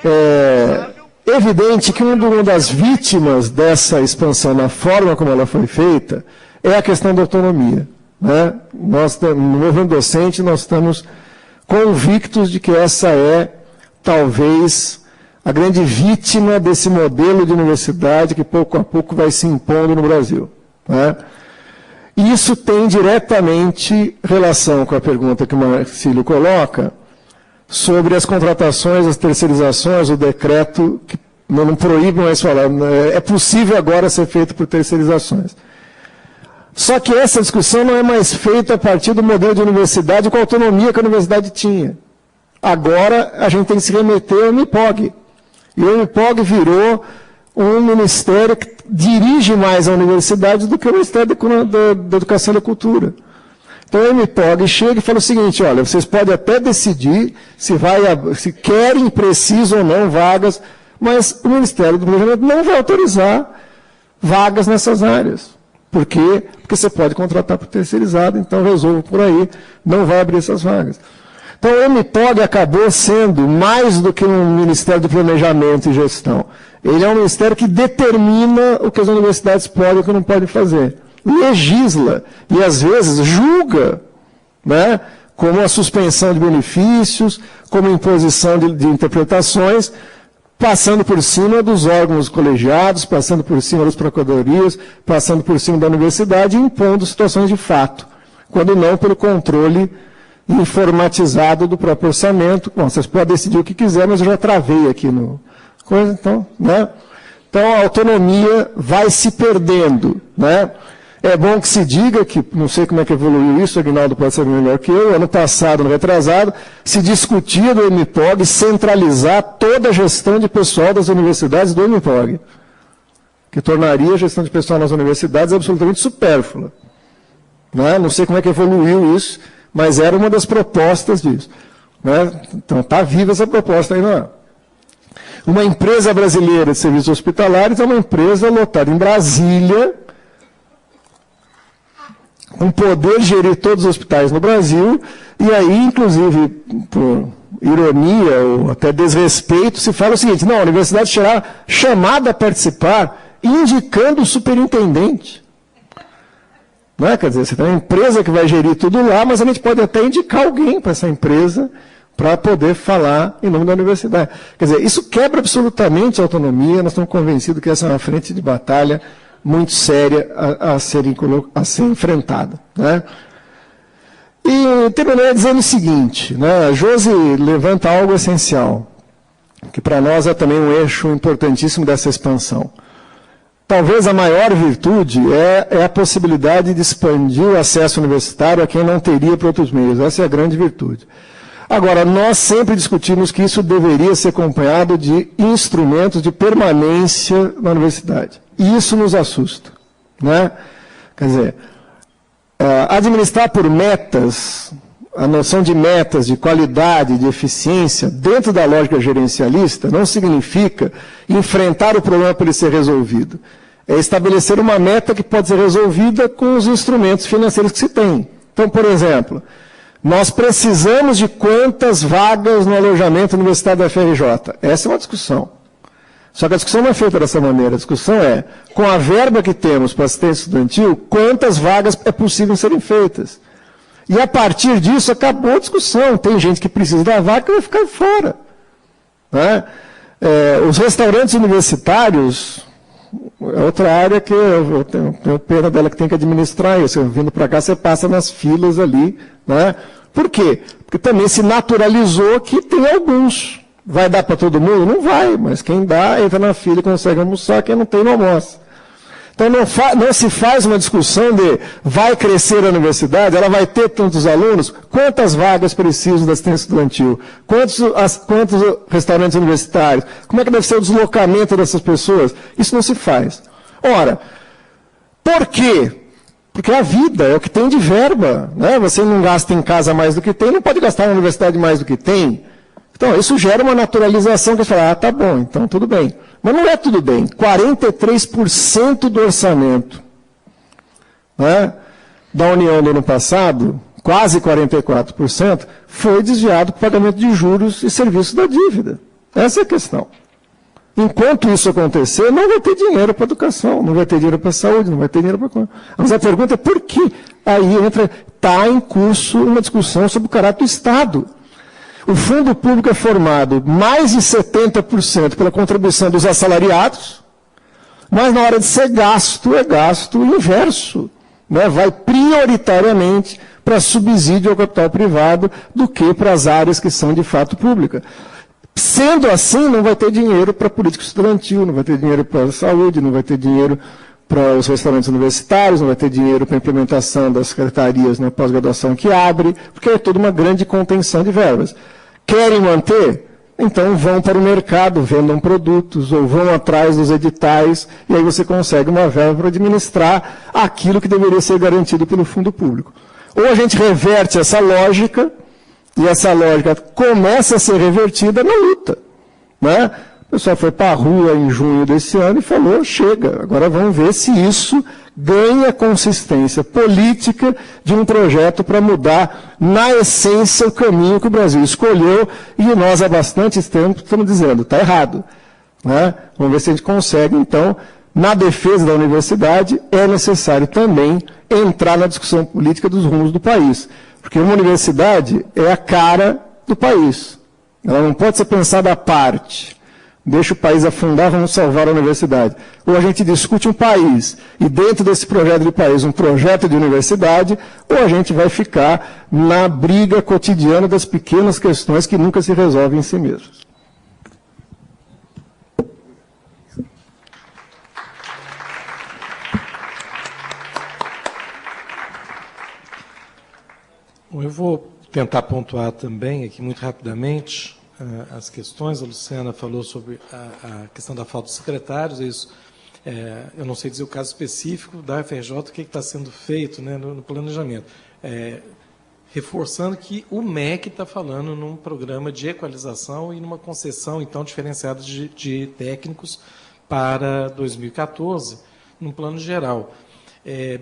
É evidente que uma das vítimas dessa expansão na forma como ela foi feita é a questão da autonomia. Né? Nós, no movimento docente, nós estamos convictos de que essa é, talvez, a grande vítima desse modelo de universidade que pouco a pouco vai se impondo no Brasil. Né? E isso tem diretamente relação com a pergunta que o Marcílio coloca sobre as contratações, as terceirizações, o decreto que não proíbe mais falar. É possível agora ser feito por terceirizações. Só que essa discussão não é mais feita a partir do modelo de universidade com a autonomia que a universidade tinha. Agora, a gente tem que se remeter ao MIPOG. E o MIPOG virou um ministério que dirige mais a universidade do que o Ministério da Educação e da Cultura. Então, o MIPOG chega e fala o seguinte, olha, vocês podem até decidir se querem, precisam ou não vagas, mas o Ministério do Planejamento não vai autorizar vagas nessas áreas. Por quê? Porque você pode contratar por terceirizado, então resolve por aí, não vai abrir essas vagas. Então, o MIPOG acabou sendo mais do que um Ministério do Planejamento e Gestão. Ele é um ministério que determina o que as universidades podem e o que não podem fazer. Legisla e, às vezes, julga, né, como a suspensão de benefícios, como imposição de interpretações, passando por cima dos órgãos colegiados, passando por cima das procuradorias, passando por cima da universidade e impondo situações de fato, quando não pelo controle informatizado do próprio orçamento. Bom, vocês podem decidir o que quiser, mas eu já travei aqui no coisa, então, né? Então a autonomia vai se perdendo, né? É bom que se diga que, não sei como é que evoluiu isso, o Aguinaldo pode saber melhor que eu, ano passado, no retrasado, se discutia do MIPOG centralizar toda a gestão de pessoal das universidades do MIPOG, que tornaria a gestão de pessoal nas universidades absolutamente supérflua. Né? Não sei como é que evoluiu isso, mas era uma das propostas disso. Né? Então, está viva essa proposta aí, não é? Uma empresa brasileira de serviços hospitalares é uma empresa lotada em Brasília, com poder de gerir todos os hospitais no Brasil, e aí, inclusive, por ironia ou até desrespeito, se fala o seguinte, não, a universidade será chamada a participar indicando o superintendente. Não é? Quer dizer, você tem uma empresa que vai gerir tudo lá, mas a gente pode até indicar alguém para essa empresa para poder falar em nome da universidade. Quer dizer, isso quebra absolutamente a autonomia, nós estamos convencidos que essa é uma frente de batalha muito séria a ser enfrentada. Né? E terminei dizendo o seguinte, né? A Josi levanta algo essencial, que para nós é também um eixo importantíssimo dessa expansão. Talvez a maior virtude é a possibilidade de expandir o acesso universitário a quem não teria por outros meios. Essa é a grande virtude. Agora, nós sempre discutimos que isso deveria ser acompanhado de instrumentos de permanência na universidade. E isso nos assusta. Né? Quer dizer, administrar por metas, a noção de metas, de qualidade, de eficiência, dentro da lógica gerencialista, não significa enfrentar o problema para ele ser resolvido. É estabelecer uma meta que pode ser resolvida com os instrumentos financeiros que se tem. Então, por exemplo, nós precisamos de quantas vagas no alojamento universitário da FRJ? Essa é uma discussão. Só que a discussão não é feita dessa maneira. A discussão é, com a verba que temos para assistência estudantil, quantas vagas é possível serem feitas? E a partir disso acabou a discussão. Tem gente que precisa da vaga que vai ficar fora. Né? Os restaurantes universitários, é outra área que eu tenho pena dela que tem que administrar isso. Vindo para cá, você passa nas filas ali. Né? Por quê? Porque também se naturalizou que tem alguns. Vai dar para todo mundo? Não vai, mas quem dá, entra na fila e consegue almoçar, quem não tem, não almoça. Então não se faz uma discussão de vai crescer a universidade, ela vai ter tantos alunos, quantas vagas precisam da assistência estudantil, quantos restaurantes universitários, como é que deve ser o deslocamento dessas pessoas? Isso não se faz. Ora, por quê? Porque a vida é o que tem de verba. Né? Você não gasta em casa mais do que tem, não pode gastar na universidade mais do que tem. Então, isso gera uma naturalização que você fala, tá bom, então tudo bem. Mas não é tudo bem. 43% do orçamento, né, da União do ano passado, quase 44%, foi desviado para o pagamento de juros e serviços da dívida. Essa é a questão. Enquanto isso acontecer, não vai ter dinheiro para a educação, não vai ter dinheiro para a saúde, não vai ter dinheiro para... Mas a pergunta é por que aí está em curso uma discussão sobre o caráter do Estado. O fundo público é formado mais de 70% pela contribuição dos assalariados, mas na hora de ser gasto, é gasto inverso. Né? Vai prioritariamente para subsídio ao capital privado do que para as áreas que são de fato públicas. Sendo assim, não vai ter dinheiro para política estudantil, não vai ter dinheiro para a saúde, não vai ter dinheiro para os restaurantes universitários, não vai ter dinheiro para a implementação das secretarias na pós-graduação que abre, porque é toda uma grande contenção de verbas. Querem manter? Então vão para o mercado, vendam produtos, ou vão atrás dos editais, e aí você consegue uma verba para administrar aquilo que deveria ser garantido pelo fundo público. Ou a gente reverte essa lógica, e essa lógica começa a ser revertida na luta, né? O pessoal foi para a rua em junho desse ano e falou, chega, agora vamos ver se isso ganha consistência política de um projeto para mudar, na essência, o caminho que o Brasil escolheu, e nós, há bastante tempo, estamos dizendo, está errado, né? Vamos ver se a gente consegue, então, na defesa da universidade, é necessário também entrar na discussão política dos rumos do país, porque uma universidade é a cara do país, ela não pode ser pensada à parte. Deixa o país afundar, vamos salvar a universidade. Ou a gente discute um país, e dentro desse projeto de país, um projeto de universidade, ou a gente vai ficar na briga cotidiana das pequenas questões que nunca se resolvem em si mesmas. Bom, eu vou tentar pontuar também, aqui muito rapidamente, as questões. A Luciana falou sobre a questão da falta de secretários, isso, eu não sei dizer o caso específico da FRJ, o que está sendo feito, né, no planejamento. Reforçando que o MEC está falando num programa de equalização e numa concessão, então, diferenciada de técnicos para 2014, num plano geral.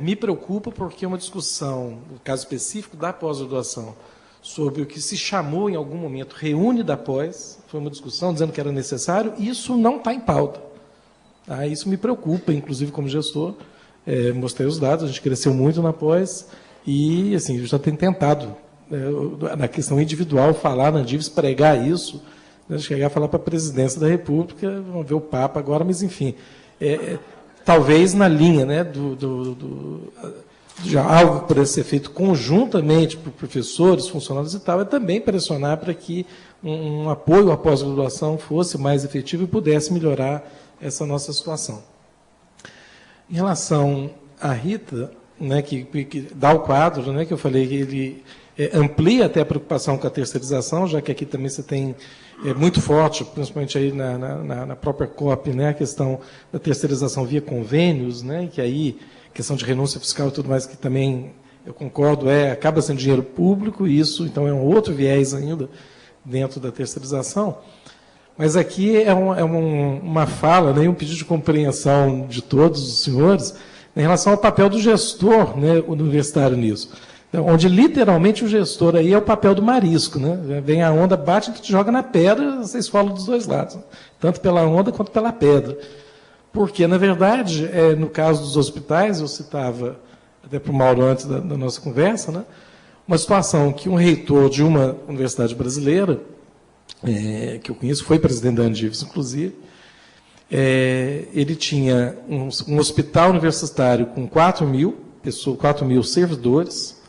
Me preocupa porque uma discussão, no caso específico da pós-graduação, sobre o que se chamou em algum momento reúne da pós, foi uma discussão dizendo que era necessário, e isso não está em pauta. Isso me preocupa, inclusive como gestor, mostrei os dados, a gente cresceu muito na pós, e assim, eu já tenho tentado, na questão individual, falar na Andives, pregar isso, chegar a falar para a presidência da República, vamos ver o Papa agora, mas enfim, talvez na linha, né, de algo que pudesse ser feito conjuntamente por professores, funcionários e tal, é também pressionar para que um apoio à pós-graduação fosse mais efetivo e pudesse melhorar essa nossa situação. Em relação à Rita, né, que dá o quadro, né, que eu falei que ele amplia até a preocupação com a terceirização, já que aqui também você tem muito forte, principalmente aí na própria COP, né, a questão da terceirização via convênios, né, que aí questão de renúncia fiscal e tudo mais, que também, eu concordo, acaba sendo dinheiro público, e isso, então, é um outro viés ainda dentro da terceirização. Mas aqui é uma fala, né, um pedido de compreensão de todos os senhores em relação ao papel do gestor, né, universitário nisso. Então, onde, literalmente, o gestor aí é o papel do marisco, né? Vem a onda, bate e te joga na pedra, você esfola dos dois lados, tanto pela onda quanto pela pedra. Porque, na verdade, no caso dos hospitais, eu citava até para o Mauro antes da nossa conversa, né, uma situação que um reitor de uma universidade brasileira, que eu conheço, foi presidente da Andives, inclusive, ele tinha um hospital universitário com 4 mil servidores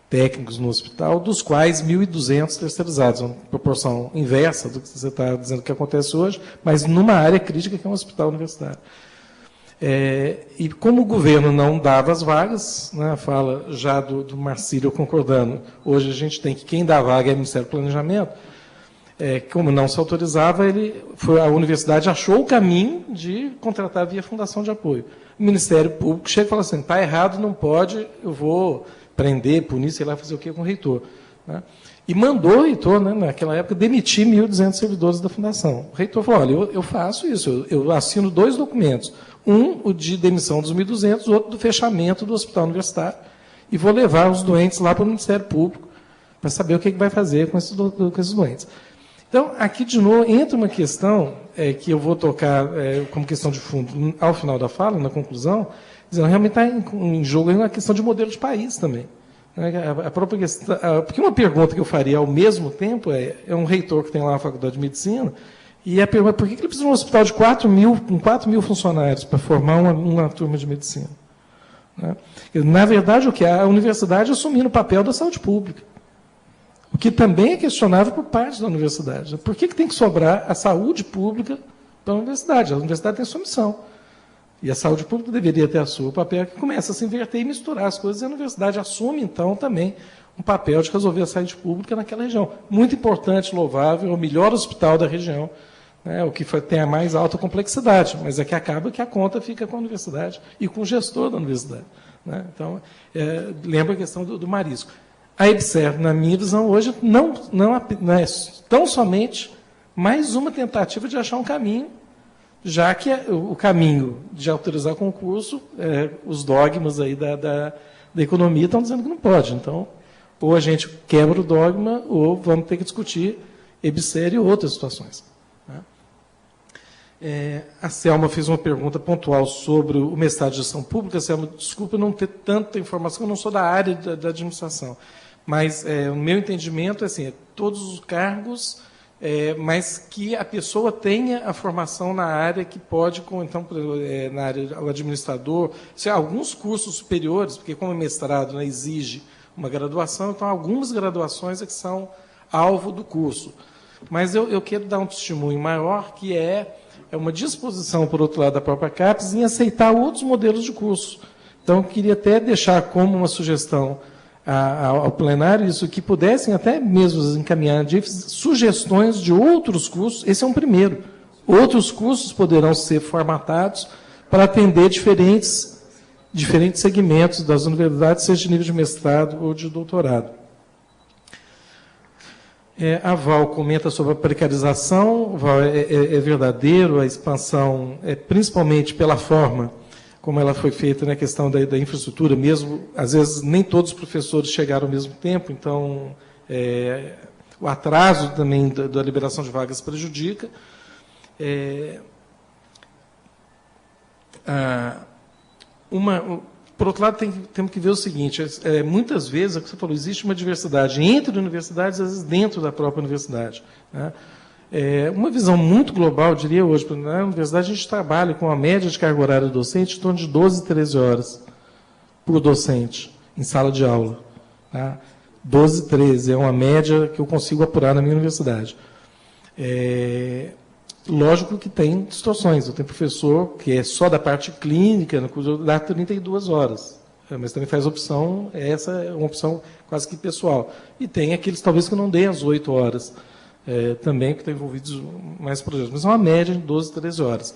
técnicos no hospital, dos quais 1.200 terceirizados, uma proporção inversa do que você está dizendo que acontece hoje, mas numa área crítica que é um hospital universitário. E como o governo não dava as vagas, né, fala já do Marcílio concordando, hoje a gente tem que quem dá a vaga é o Ministério do Planejamento, como não se autorizava, a universidade achou o caminho de contratar via Fundação de Apoio. O Ministério Público chega e fala assim, está errado, não pode, eu vou prender, punir, sei lá, fazer o quê com o reitor. Né? E mandou o reitor, né, naquela época, demitir 1.200 servidores da Fundação. O reitor falou, olha, eu faço isso, eu assino 2 documentos, o de demissão dos 1.200, o outro do fechamento do hospital universitário, e vou levar os doentes lá para o Ministério Público, para saber o que vai fazer com esses doentes. Então, aqui, de novo, entra uma questão que eu vou tocar como questão de fundo ao final da fala, na conclusão, dizendo realmente está em jogo uma questão de modelo de país também. A própria questão, porque uma pergunta que eu faria ao mesmo tempo é um reitor que tem lá na Faculdade de Medicina, e a pergunta é por que ele precisa de um hospital de 4 mil funcionários para formar uma turma de medicina? Né? Na verdade, o que a universidade assumindo o papel da saúde pública. O que também é questionável por parte da universidade. Por que tem que sobrar a saúde pública para a universidade? A universidade tem sua missão. E a saúde pública deveria ter a sua papel, que começa a se inverter e misturar as coisas, e a universidade assume, então, também um papel de resolver a saúde pública naquela região. Muito importante, louvável, o melhor hospital da região, né, o que tem a mais alta complexidade, mas é que acaba que a conta fica com a universidade e com o gestor da universidade. Né? Então, lembra a questão do marisco. A EBSER, na minha visão, hoje, não é tão somente mais uma tentativa de achar um caminho, já que o caminho de autorizar concurso, os dogmas aí da economia estão dizendo que não pode. Então, ou a gente quebra o dogma, ou vamos ter que discutir EBSER e outras situações. A Selma fez uma pergunta pontual sobre o mestrado de gestão pública. Selma, desculpa não ter tanta informação, eu não sou da área da administração, mas o meu entendimento é assim, todos os cargos, mas que a pessoa tenha a formação na área que pode, então, na área do administrador, alguns cursos superiores, porque como mestrado, né, exige uma graduação, então algumas graduações é que são alvo do curso. Mas eu quero dar um testemunho maior, que é uma disposição, por outro lado, da própria CAPES em aceitar outros modelos de curso. Então, eu queria até deixar como uma sugestão ao plenário isso, que pudessem até mesmo encaminhar sugestões de outros cursos. Esse é um primeiro. Outros cursos poderão ser formatados para atender diferentes segmentos das universidades, seja de nível de mestrado ou de doutorado. A Val comenta sobre a precarização. Val, é verdadeiro, a expansão, principalmente pela forma como ela foi feita na questão da infraestrutura, mesmo, às vezes, nem todos os professores chegaram ao mesmo tempo, então, o atraso também da liberação de vagas prejudica. Por outro lado, temos que ver o seguinte, muitas vezes, é o que você falou, existe uma diversidade entre universidades, às vezes dentro da própria universidade. Né? Uma visão muito global, eu diria hoje, na universidade a gente trabalha com a média de carga horária docente em torno de 12, 13 horas por docente, em sala de aula. Tá? 12, 13 é uma média que eu consigo apurar na minha universidade. Lógico que tem distorções. Eu tenho professor que é só da parte clínica, no curso dá 32 horas. Mas também faz opção, essa é uma opção quase que pessoal. E tem aqueles, talvez, que não deem as 8 horas. Também, que estão envolvidos mais projetos. Mas é uma média de 12, 13 horas.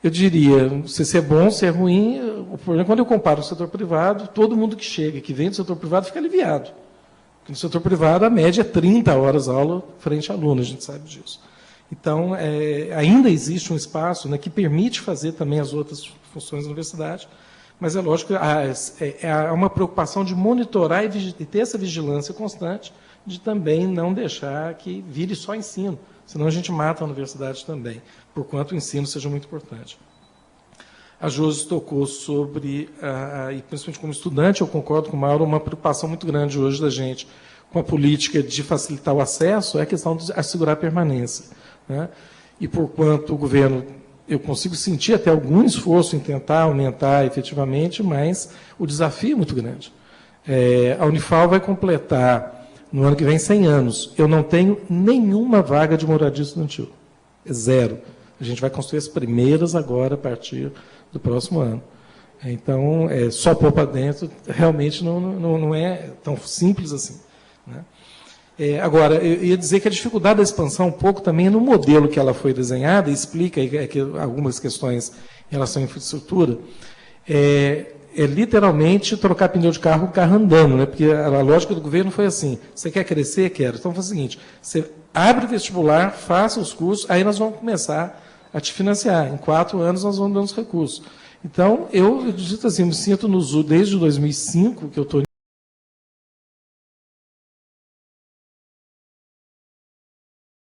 Eu diria, se é bom, se é ruim, o problema é quando eu comparo o setor privado, todo mundo que chega, que vem do setor privado, fica aliviado. Porque no setor privado, a média é 30 horas aula frente a aluno, a gente sabe disso. Então, ainda existe um espaço, né, que permite fazer também as outras funções da universidade, mas é lógico que há uma preocupação de monitorar e ter essa vigilância constante, de também não deixar que vire só ensino, senão a gente mata a universidade também, por quanto o ensino seja muito importante. A Josi tocou sobre, e principalmente como estudante, eu concordo com o Mauro, uma preocupação muito grande hoje da gente com a política de facilitar o acesso é a questão de assegurar a permanência. Né? E por quanto o governo, eu consigo sentir até algum esforço em tentar aumentar efetivamente, mas o desafio é muito grande. A Unifal vai completar no ano que vem 100 anos. Eu não tenho nenhuma vaga de moradia estudantil. Zero. A gente vai construir as primeiras agora, a partir do próximo ano. Então, só pôr para dentro realmente não é tão simples assim. Né? Agora, eu ia dizer que a dificuldade da expansão um pouco também é no modelo que ela foi desenhada, e explica algumas questões em relação à infraestrutura, literalmente trocar pneu de carro, o carro andando, né? Porque a lógica do governo foi assim, você quer crescer? Quero. Então, faz o seguinte, você abre o vestibular, faça os cursos, aí nós vamos começar a te financiar. Em 4 anos, nós vamos dando os recursos. Então, eu dito assim, me sinto desde 2005, que eu estou